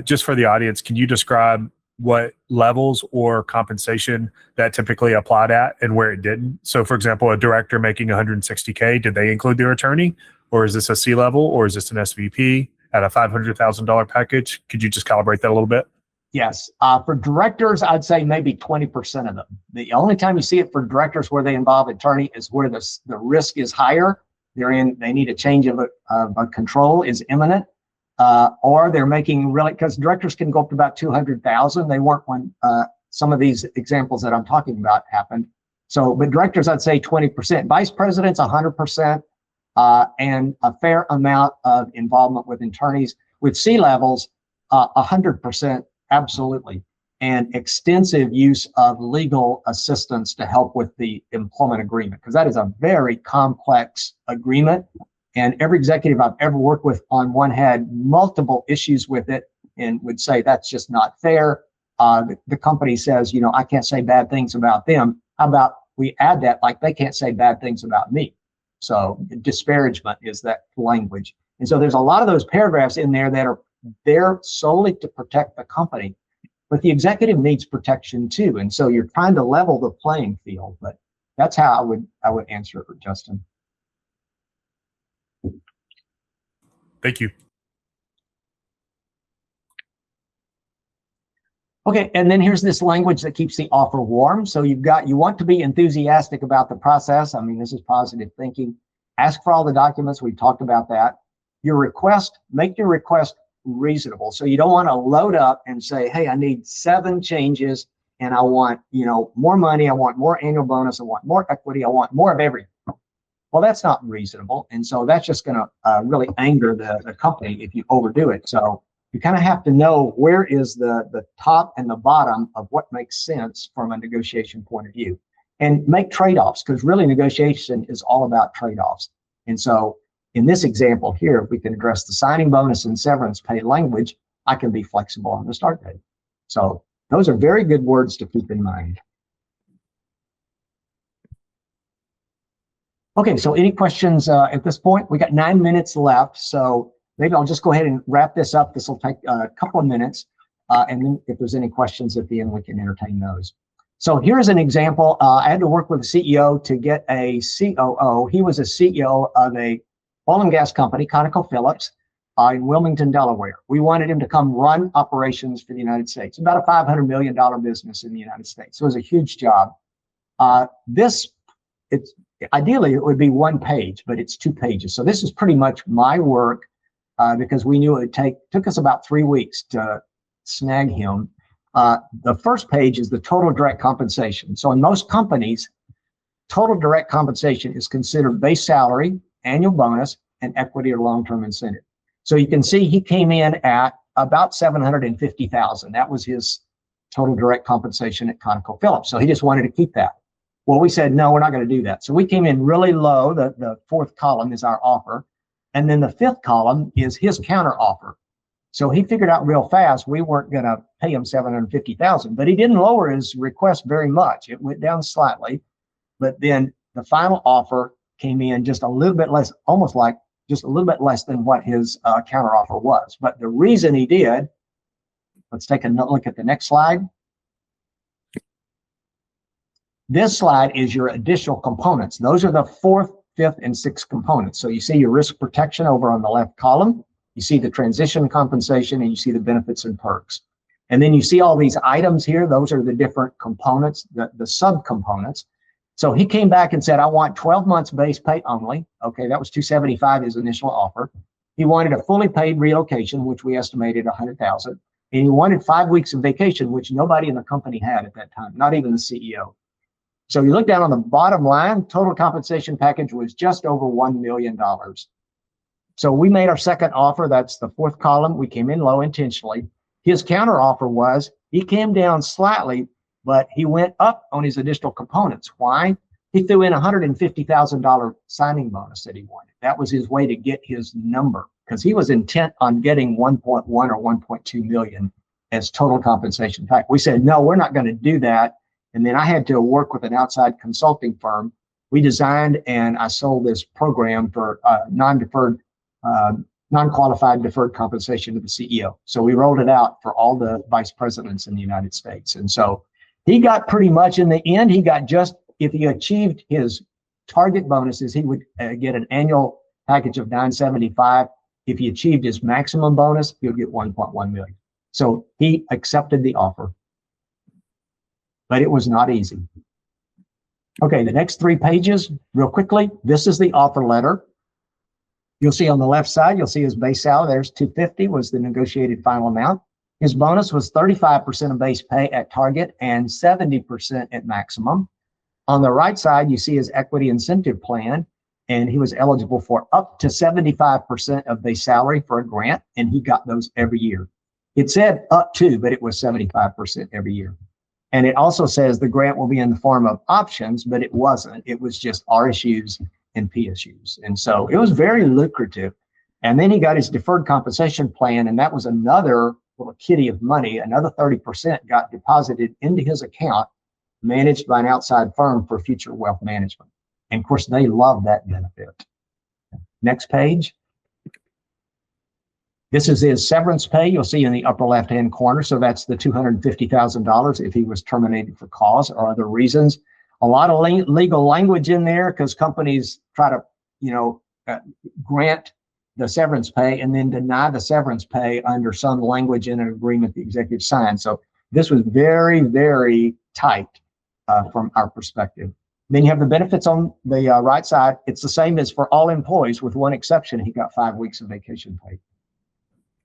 Speaker 6: just for the audience, can you describe what levels or compensation that typically applied at and where it didn't? So, for example, a director making $160K, did they include their attorney? Or is this a C-level? Or is this an SVP at a $500,000 package? Could you just calibrate that a little bit?
Speaker 1: Yes. For directors, I'd say maybe 20% of them. The only time you see it for directors where they involve attorney is where the risk is higher. They need a change of a control is imminent, or they're making really, because directors can go up to about 200,000. They weren't when some of these examples that I'm talking about happened. So, but directors, I'd say 20%. Vice presidents, 100%, and a fair amount of involvement with attorneys. With C-levels, 100%. Absolutely. And extensive use of legal assistance to help with the employment agreement, because that is a very complex agreement. And every executive I've ever worked with on one had multiple issues with it and would say, that's just not fair. The company says, you know, I can't say bad things about them. How about we add that, like they can't say bad things about me? So disparagement is that language. And so there's a lot of those paragraphs in there that are there solely to protect the company, but the executive needs protection too. And so you're trying to level the playing field, but that's how I would answer it, Justin.
Speaker 6: Thank you.
Speaker 1: Okay, and then here's this language that keeps the offer warm. So you want to be enthusiastic about the process. I mean, this is positive thinking. Ask for all the documents. We talked about that. Your request, make your request reasonable. So you don't want to load up and say, hey, I need 7 changes and I want, you know, more money. I want more annual bonus. I want more equity. I want more of everything. Well, that's not reasonable. And so that's just going to really anger the company if you overdo it. So you kind of have to know where is the top and the bottom of what makes sense from a negotiation point of view, and make trade-offs, because really negotiation is all about trade-offs. And so in this example here, if we can address the signing bonus and severance pay language, I can be flexible on the start date. So those are very good words to keep in mind. Okay, so any questions at this point? We got 9 minutes left, so maybe I'll just go ahead and wrap this up. This will take a couple of minutes, and then if there's any questions at the end, we can entertain those. So here's an example. I had to work with a CEO to get a COO. He was a CEO of a oil and gas company, ConocoPhillips, in Wilmington, Delaware. We wanted him to come run operations for the United States, about a $500 million business in the United States. So it was a huge job. Ideally, it would be 1 page, but it's 2 pages. So this is pretty much my work because we knew it took us about 3 weeks to snag him. The first page is the total direct compensation. So in most companies, total direct compensation is considered base salary, annual bonus, and equity or long-term incentive. So you can see he came in at about $750,000. That was his total direct compensation at ConocoPhillips. So he just wanted to keep that. Well, we said, no, we're not going to do that. So we came in really low. The 4th column is our offer. And then the 5th column is his counteroffer. So he figured out real fast we weren't going to pay him $750,000, but he didn't lower his request very much. It went down slightly, but then the final offer came in just a little bit less, almost like just a little bit less than what his counteroffer was. But the reason he did, let's take a look at the next slide. This slide is your additional components. Those are the 4th, 5th, and 6th components. So you see your risk protection over on the left column. You see the transition compensation, and you see the benefits and perks. And then you see all these items here. Those are the different components, the subcomponents. So he came back and said, I want 12 months base pay only. Okay, that was 275, his initial offer. He wanted a fully paid relocation, which we estimated 100,000. And he wanted 5 weeks of vacation, which nobody in the company had at that time, not even the CEO. So you look down on the bottom line, total compensation package was just over $1 million. So we made our second offer. That's the fourth column. We came in low intentionally. His counteroffer was he came down slightly, but he went up on his additional components. Why? He threw in $150,000 signing bonus that he wanted. That was his way to get his number, because he was intent on getting 1.1 or 1.2 million as total compensation package. We said, no, we're not going to do that. And then I had to work with an outside consulting firm. We designed and I sold this program for non-qualified deferred compensation to the CEO. So we rolled it out for all the vice presidents in the United States. And so he got pretty much, in the end, he got just, if he achieved his target bonuses, he would get an annual package of 975. If he achieved his maximum bonus, he'll get 1.1 million. So he accepted the offer, but it was not easy. Okay, the next 3 pages, real quickly. This is the offer letter. You'll see on the left side, you'll see his base salary. There's 250 was the negotiated final amount. His bonus was 35% of base pay at target and 70% at maximum. On the right side, you see his equity incentive plan, and he was eligible for up to 75% of base salary for a grant, and he got those every year. It said up to, but it was 75% every year. And it also says the grant will be in the form of options, but it wasn't. It was just RSUs and PSUs. And so it was very lucrative. And then he got his deferred compensation plan, and that was another little kitty of money. Another 30% got deposited into his account, managed by an outside firm for future wealth management. And of course, they love that benefit. Next page. This is his severance pay. You'll see in the upper left-hand corner. So that's the $250,000 if he was terminated for cause or other reasons. A lot of legal language in there because companies try to, grant the severance pay and then deny the severance pay under some language in an agreement the executive signed. So this was very, very tight from our perspective. Then you have the benefits on the right side. It's the same as for all employees with one exception. He got 5 weeks of vacation pay.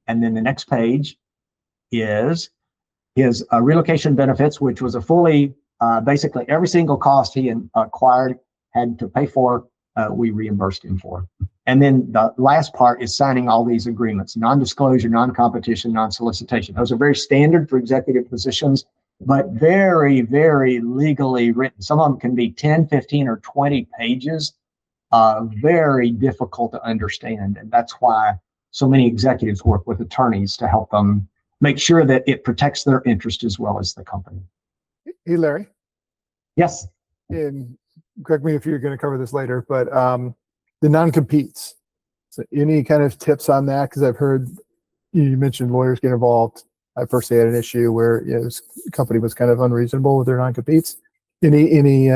Speaker 1: And then the next page is his relocation benefits, which was a fully, basically every single cost he acquired had to pay for, we reimbursed him for. And then the last part is signing all these agreements: non-disclosure, non-competition, non-solicitation. Those are very standard for executive positions, but very, very legally written. Some of them can be 10, 15, or 20 pages, very difficult to understand. And that's why so many executives work with attorneys to help them make sure that it protects their interest as well as the company.
Speaker 7: Hey, Larry.
Speaker 1: Yes.
Speaker 7: And correct me if you're going to cover this later, but the non-competes. So any kind of tips on that? Because I've heard you mentioned lawyers get involved. I personally had an issue where this company was kind of unreasonable with their non-competes. Any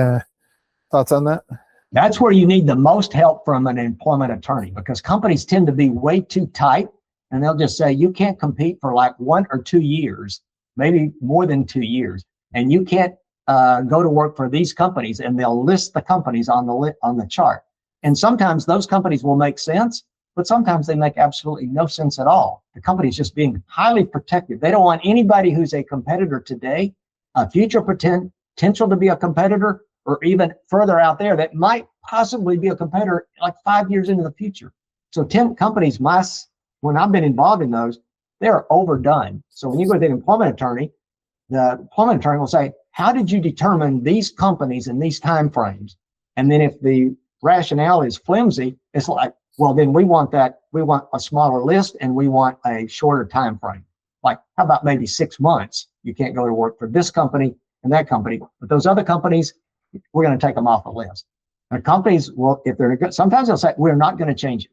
Speaker 7: thoughts on that?
Speaker 1: That's where you need the most help from an employment attorney, because companies tend to be way too tight, and they'll just say you can't compete for like 1 or 2 years, maybe more than 2 years, and you can't go to work for these companies, and they'll list the companies on the chart. And sometimes those companies will make sense, but sometimes they make absolutely no sense at all. The company's just being highly protective. They don't want anybody who's a competitor today, a future potential to be a competitor, or even further out there that might possibly be a competitor like 5 years into the future. So companies when I've been involved in those, they're overdone. So when you go to the employment attorney will say, how did you determine these companies in these time frames? And then if the rationale is flimsy, it's like, well, then we want a smaller list and we want a shorter time frame. Like, how about maybe 6 months? You can't go to work for this company and that company, but those other companies, we're going to take them off the list. And companies will, if they're good, sometimes they'll say, we're not going to change it.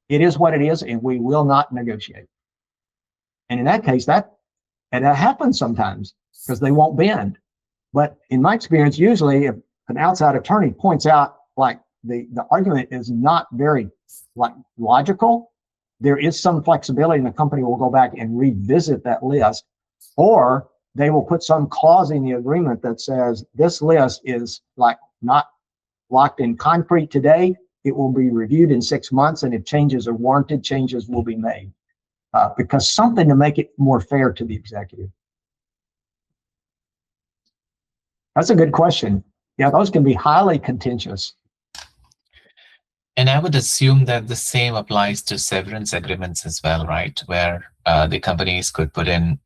Speaker 1: It is what it is, and we will not negotiate. And in that case, that happens sometimes because they won't bend. But in my experience, usually if an outside attorney points out like the argument is not very logical, there is some flexibility, and the company will go back and revisit that list. Or they will put some clause in the agreement that says this list is like not locked in concrete today. It will be reviewed in 6 months, and if changes are warranted, changes will be made. Because something to make it more fair to the executive. That's a good question. Yeah, those can be highly contentious.
Speaker 5: And I would assume that the same applies to severance agreements as well, right? Where the companies could put in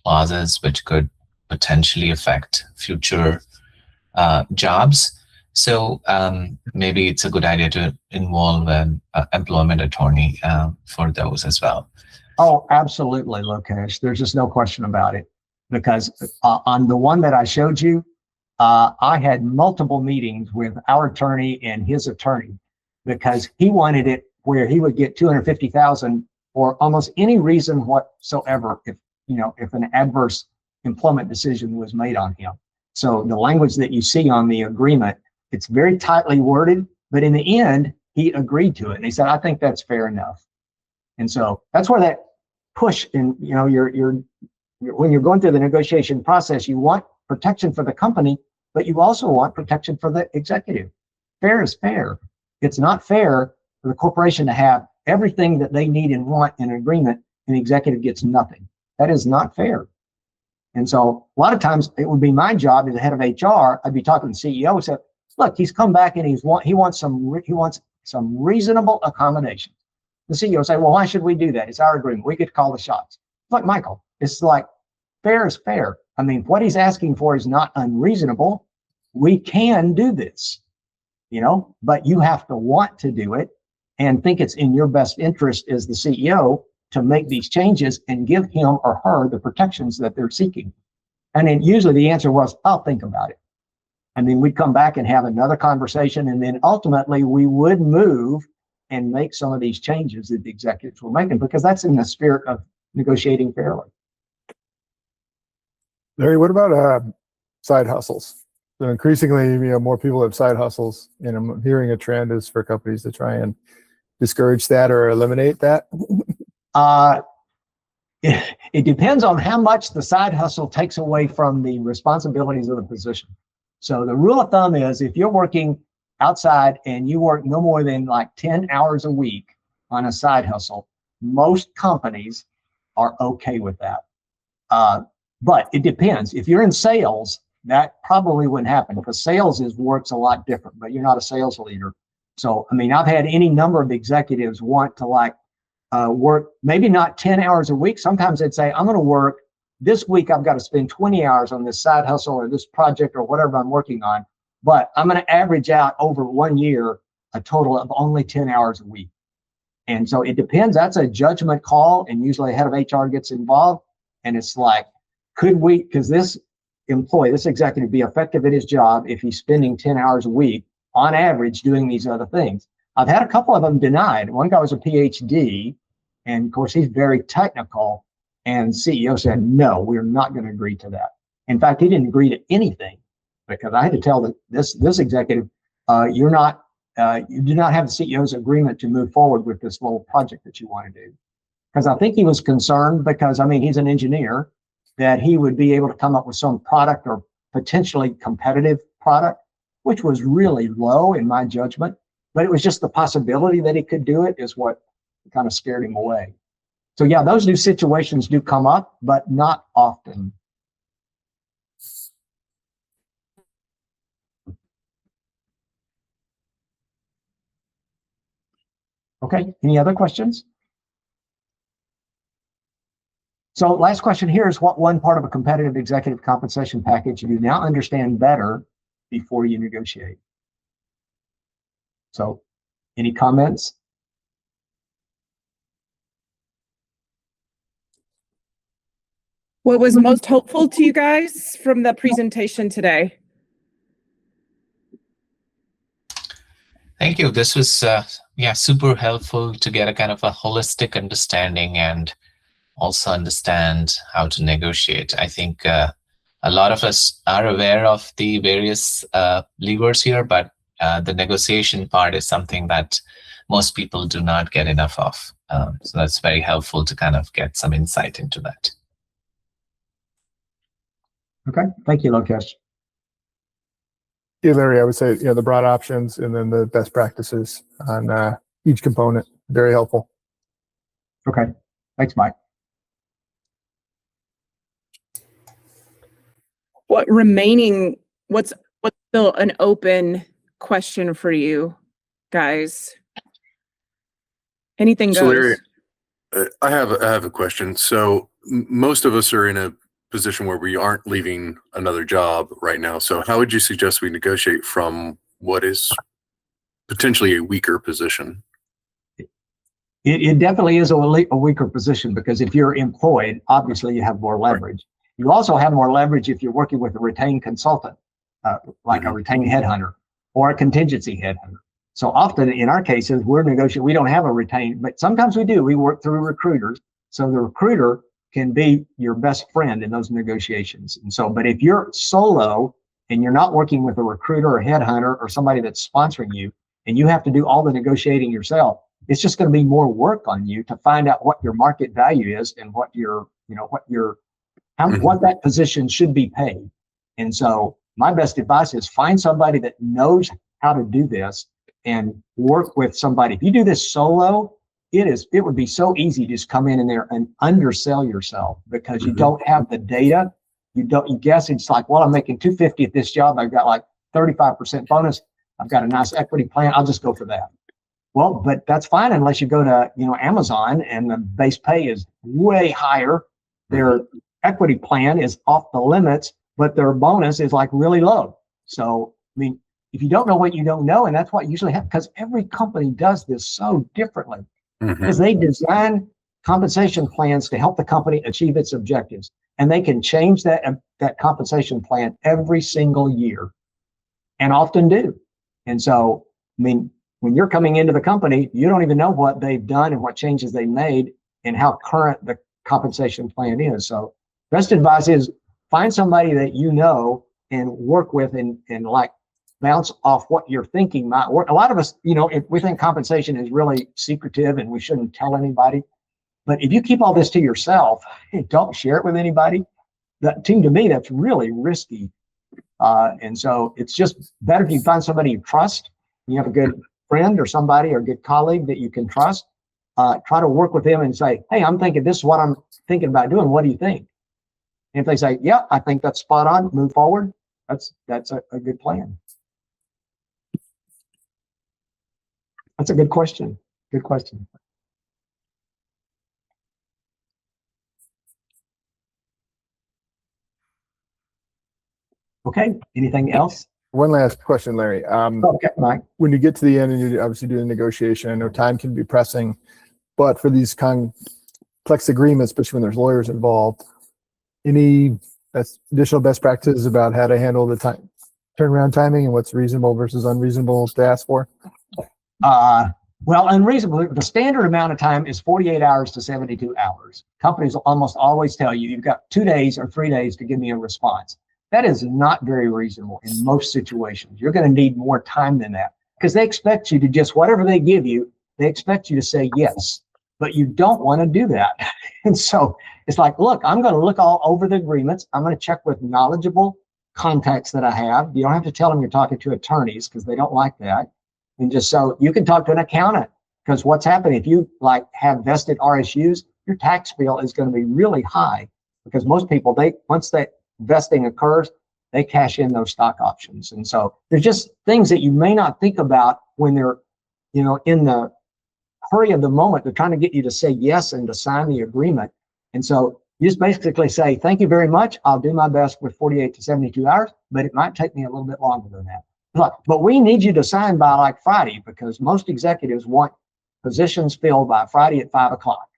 Speaker 5: clauses which could potentially affect future jobs. So maybe it's a good idea to involve an employment attorney for those as well.
Speaker 1: Oh, absolutely, Lokesh. There's just no question about it. Because on the one that I showed you, I had multiple meetings with our attorney and his attorney, because he wanted it where he would get $250,000 for almost any reason whatsoever if an adverse employment decision was made on him. So the language that you see on the agreement, it's very tightly worded, but in the end, he agreed to it. And he said, I think that's fair enough. And so that's where that push in, when you're going through the negotiation process, you want protection for the company, but you also want protection for the executive. Fair is fair. It's not fair for the corporation to have everything that they need and want in an agreement, and the executive gets nothing. That is not fair. And so a lot of times it would be my job as the head of HR. I'd be talking to the CEO and say, look, he's come back and he wants some reasonable accommodation. The CEO would say, well, why should we do that? It's our agreement. We get to call the shots. Look, Michael, it's like fair is fair. I mean, what he's asking for is not unreasonable. We can do this, but you have to want to do it and think it's in your best interest as the CEO to make these changes and give him or her the protections that they're seeking. And then usually the answer was, I'll think about it. And then we'd come back and have another conversation. And then ultimately we would move and make some of these changes that the executives were making, because that's in the spirit of negotiating fairly.
Speaker 7: Larry, what about side hustles? So increasingly, more people have side hustles, and I'm hearing a trend is for companies to try and discourage that or eliminate that.
Speaker 1: It depends on how much the side hustle takes away from the responsibilities of the position. So the rule of thumb is if you're working outside and you work no more than like 10 hours a week on a side hustle, most companies are okay with that. But it depends. If you're in sales, that probably wouldn't happen, because sales works a lot different, but you're not a sales leader. So, I mean, I've had any number of executives want to work, maybe not 10 hours a week. Sometimes they'd say, I'm going to work this week. I've got to spend 20 hours on this side hustle or this project or whatever I'm working on, but I'm going to average out over 1 year a total of only 10 hours a week. And so it depends. That's a judgment call, and usually a head of HR gets involved, and it's like, because this employee, this executive, be effective at his job if he's spending 10 hours a week on average doing these other things? I've had a couple of them denied. One guy was a PhD, and of course he's very technical, and CEO said, no, we're not going to agree to that. In fact, he didn't agree to anything, because I had to tell this executive, you do not have the CEO's agreement to move forward with this little project that you want to do. Because I think he was concerned, because, I mean, he's an engineer, that he would be able to come up with some product or potentially competitive product, which was really low in my judgment. But it was just the possibility that he could do it is what kind of scared him away. So yeah, those new situations do come up, but not often. Okay, any other questions? So last question here is, what one part of a competitive executive compensation package you now understand better before you negotiate? So any comments?
Speaker 2: What was most helpful to you guys from the presentation today?
Speaker 5: Thank you. This was super helpful to get a kind of a holistic understanding and also understand how to negotiate. I think a lot of us are aware of the various levers here, but the negotiation part is something that most people do not get enough of. So that's very helpful to kind of get some insight into that.
Speaker 1: Okay, thank you, Lokesh.
Speaker 7: Yeah, Larry, I would say, the broad options and then the best practices on each component. Very helpful.
Speaker 1: Okay, thanks, Mike.
Speaker 2: What's still an open question for you guys? Anything
Speaker 8: So
Speaker 2: goes.
Speaker 8: Larry, I have a question. So most of us are in a position where we aren't leaving another job right now. So how would you suggest we negotiate from what is potentially a weaker position?
Speaker 1: It definitely is a weaker position, because if you're employed, obviously you have more leverage. You also have more leverage if you're working with a retained consultant, like a retained headhunter or a contingency headhunter. So often in our cases, we're negotiating, we don't have a retained, but sometimes we do. We work through recruiters. So the recruiter can be your best friend in those negotiations. And so, but if you're solo and you're not working with a recruiter or headhunter or somebody that's sponsoring you, and you have to do all the negotiating yourself, it's just going to be more work on you to find out what your market value is and what your, what that position should be paid. And so my best advice is find somebody that knows how to do this and work with somebody. If you do this solo, it would be so easy to just come in there and undersell yourself, because you don't have the data. You guess it's like, well, I'm making $250 at this job. I've got like 35% bonus. I've got a nice equity plan. I'll just go for that. Well, but that's fine unless you go to, Amazon and the base pay is way higher. Their equity plan is off the limits, but their bonus is like really low. So, I mean, if you don't know what you don't know, and that's what usually happens, because every company does this so differently, because they design compensation plans to help the company achieve its objectives, and they can change that compensation plan every single year, and often do. And so, I mean, when you're coming into the company, you don't even know what they've done and what changes they made and how current the compensation plan is. So best advice is find somebody that you know and work with and like bounce off what you're thinking might work. A lot of us, if we think compensation is really secretive and we shouldn't tell anybody. But if you keep all this to yourself and don't share it with anybody, to me, that's really risky. And so it's just better if you find somebody you trust, you have a good friend or somebody or a good colleague that you can trust. Try to work with them and say, hey, I'm thinking this is what I'm thinking about doing. What do you think? And if they say, yeah, I think that's spot on, move forward. That's a good plan. That's a good question. Good question. Okay, anything else?
Speaker 7: One last question, Larry.
Speaker 1: Okay, Mike.
Speaker 7: When you get to the end and you obviously do the negotiation, I know time can be pressing, but for these complex agreements, especially when there's lawyers involved, any additional best practices about how to handle the turnaround timing and what's reasonable versus unreasonable to ask for?
Speaker 1: Well, unreasonable, the standard amount of time is 48 hours to 72 hours. Companies will almost always tell you, you've got 2 days or 3 days to give me a response. That is not very reasonable in most situations. You're going to need more time than that, because they expect you to just, whatever they give you, they expect you to say yes, but you don't want to do that. And so it's like, look, I'm going to look all over the agreements. I'm going to check with knowledgeable contacts that I have. You don't have to tell them you're talking to attorneys, because they don't like that. And just so you can talk to an accountant, because what's happening if you have vested RSUs, your tax bill is going to be really high, because most people, once that vesting occurs, they cash in those stock options. And so there's just things that you may not think about when they're, in the hurry of the moment. They're trying to get you to say yes and to sign the agreement. And so you just basically say, thank you very much. I'll do my best with 48 to 72 hours, but it might take me a little bit longer than that. But we need you to sign by Friday, because most executives want positions filled by Friday at 5 o'clock.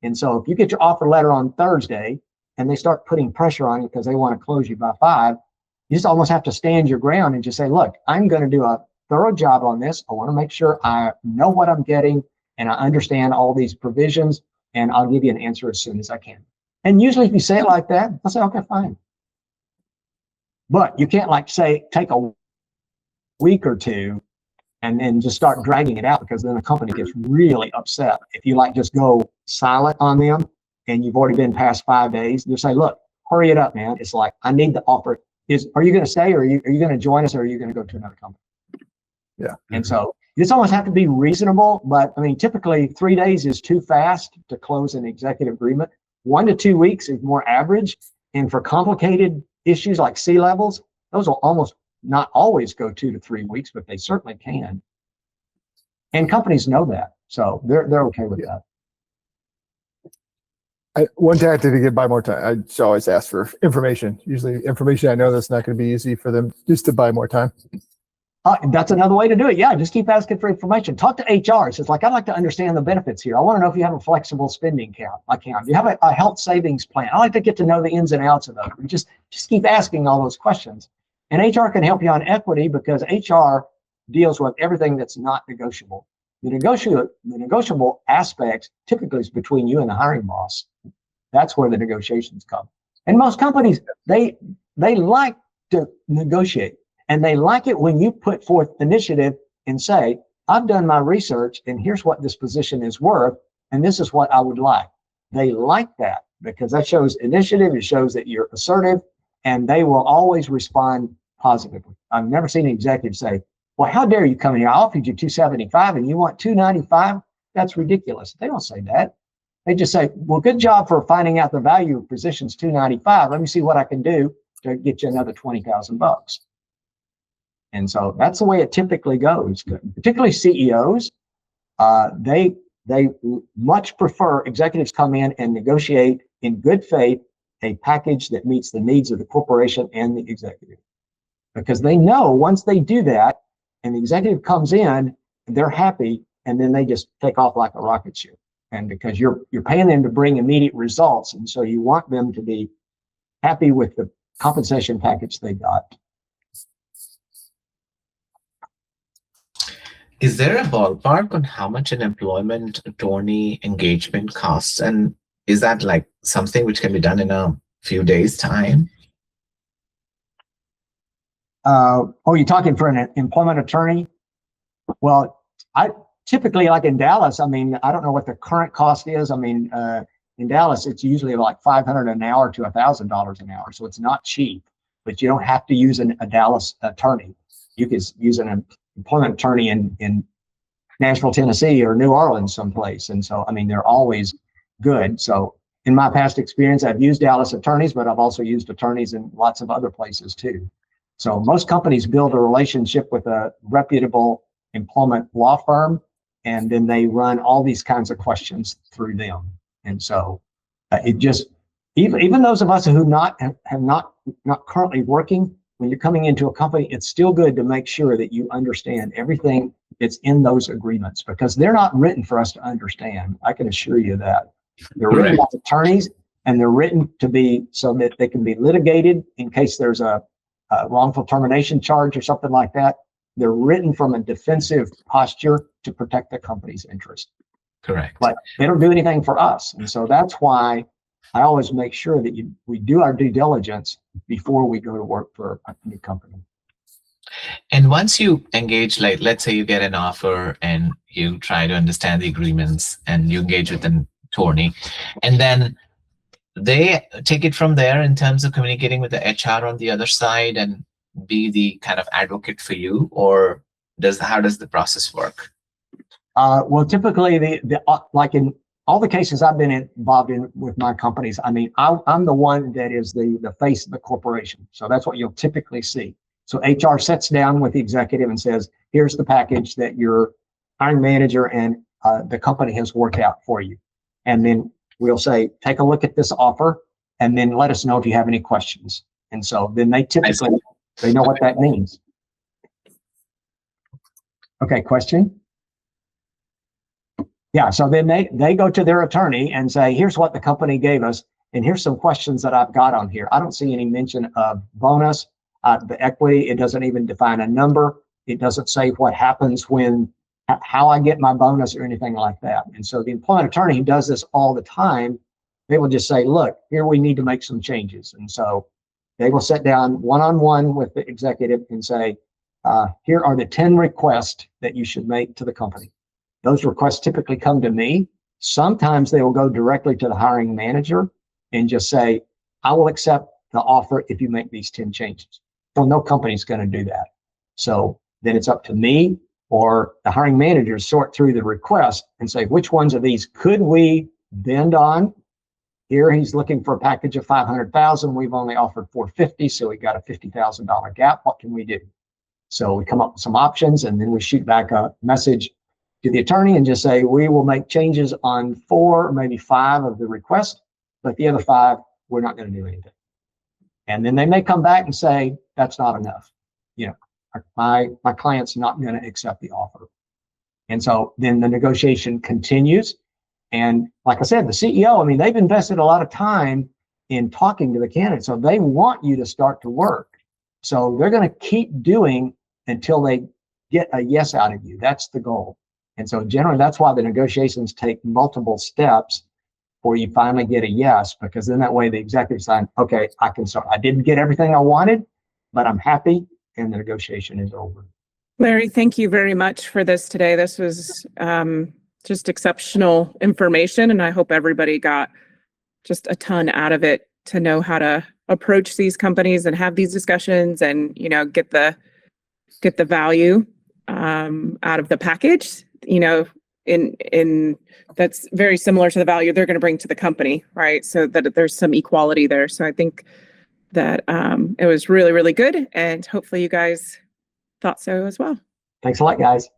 Speaker 1: And so if you get your offer letter on Thursday and they start putting pressure on you because they want to close you by 5, you just almost have to stand your ground and just say, look, I'm going to do a thorough job on this. I want to make sure I know what I'm getting and I understand all these provisions, and I'll give you an answer as soon as I can. And usually if you say it like that, I'll say, okay, fine. But you can't take a week or two and then just start dragging it out, because then the company gets really upset. If you just go silent on them and you've already been past 5 days, you say, look, hurry it up, man. It's like, I need the offer. Are you going to stay, or are you going to join us, or are you going to go to another company?
Speaker 7: Yeah.
Speaker 1: And so you just almost have to be reasonable, but I mean, typically 3 days is too fast to close an executive agreement. 1 to 2 weeks is more average. And for complicated issues like C-levels, those will almost not always go 2 to 3 weeks, but they certainly can. And companies know that. So they're okay with that.
Speaker 7: One tactic to get by more time, I just always ask for information. Usually information I know that's not going to be easy for them just to buy more time.
Speaker 1: That's another way to do it. Yeah, just keep asking for information. Talk to HR. So it's like, I'd like to understand the benefits here. I want to know if you have a flexible spending account. Do you have a health savings plan? I like to get to know the ins and outs of those. Just keep asking all those questions. And HR can help you on equity because HR deals with everything that's not negotiable. The negotiable aspects typically is between you and the hiring boss. That's where the negotiations come. And most companies, they like to negotiate, and they like it when you put forth initiative and say, I've done my research and here's what this position is worth, and this is what I would like. They like that because that shows initiative. It shows that you're assertive, and they will always respond positively. I've never seen an executive say, well, how dare you come in here? I offered you $275 and you want $295? That's ridiculous. They don't say that. They just say, well, good job for finding out the value of positions $295. Let me see what I can do to get you another $20,000. And so that's the way it typically goes. Particularly CEOs, they much prefer executives come in and negotiate in good faith a package that meets the needs of the corporation and the executive. Because they know once they do that, and the executive comes in, they're happy, and then they just take off like a rocket ship. And because you're paying them to bring immediate results, and so you want them to be happy with the compensation package they got.
Speaker 5: Is there a ballpark on how much an employment attorney engagement costs? And is that like something which can be done in a few days' time?
Speaker 1: You're talking for an employment attorney? Well, I typically, like in Dallas, I mean, I don't know what the current cost is. I mean, in Dallas, it's usually like $500 an hour to $1,000 an hour. So it's not cheap, but you don't have to use a Dallas attorney. You could use an employment attorney in Nashville, Tennessee, or New Orleans someplace. And so, I mean, they're always good. So in my past experience, I've used Dallas attorneys, but I've also used attorneys in lots of other places too. So most companies build a relationship with a reputable employment law firm, and then they run all these kinds of questions through them. And so it just, even those of us who not currently working, when you're coming into a company, it's still good to make sure that you understand everything that's in those agreements, because they're not written for us to understand. I can assure you that. They're written by attorneys, and they're written to be so that they can be litigated in case there's a wrongful termination charge or something like that. They're written from a defensive posture to protect the company's interest.
Speaker 5: Correct.
Speaker 1: But they don't do anything for us. And so that's why I always make sure that we do our due diligence before we go to work for a new company.
Speaker 5: And once you engage, like, let's say you get an offer and you try to understand the agreements and you engage with an attorney, and then they take it from there in terms of communicating with the HR on the other side and be the kind of advocate for you, or how does the process work?
Speaker 1: Well, typically, like in all the cases I've been involved in with my companies, I mean, I'm the one that is the face of the corporation. So that's what you'll typically see. So HR sits down with the executive and says, here's the package that your hiring manager and the company has worked out for you. And then we'll say, take a look at this offer, and then let us know if you have any questions. And so then they typically, they know what that means. Okay, question? Yeah, so then they go to their attorney and say, here's what the company gave us, and here's some questions that I've got on here. I don't see any mention of bonus, the equity. It doesn't even define a number. It doesn't say what happens when, how I get my bonus or anything like that. And so the employment attorney who does this all the time, they will just say, look, here we need to make some changes. And so they will sit down one-on-one with the executive and say, here are the 10 requests that you should make to the company. Those requests typically come to me. Sometimes they will go directly to the hiring manager and just say, I will accept the offer if you make these 10 changes. Well, no company's going to do that. So then it's up to me or the hiring manager to sort through the request and say, which ones of these could we bend on? Here he's looking for a package of 500,000. We've only offered 450, so we got a $50,000 gap. What can we do? So we come up with some options, and then we shoot back a message to the attorney and just say, we will make changes on 4 or maybe 5 of the requests, but the other 5, we're not going to do anything. And then they may come back and say, that's not enough. You know, my client's not going to accept the offer. And so then the negotiation continues. And like I said, the CEO, I mean, they've invested a lot of time in talking to the candidate. So they want you to start to work. So they're going to keep doing until they get a yes out of you. That's the goal. And so generally, that's why the negotiations take multiple steps before you finally get a yes, because then that way the executive sign, okay, I can start. I didn't get everything I wanted, but I'm happy, and the negotiation is over.
Speaker 2: Larry, thank you very much for this today. This was just exceptional information, and I hope everybody got just a ton out of it to know how to approach these companies and have these discussions and, you know, get the value out of the package, you know, in that's very similar to the value they're going to bring to the company, right? So that there's some equality there. So I think that it was really, really good, and hopefully you guys thought so as well.
Speaker 1: Thanks a lot, guys.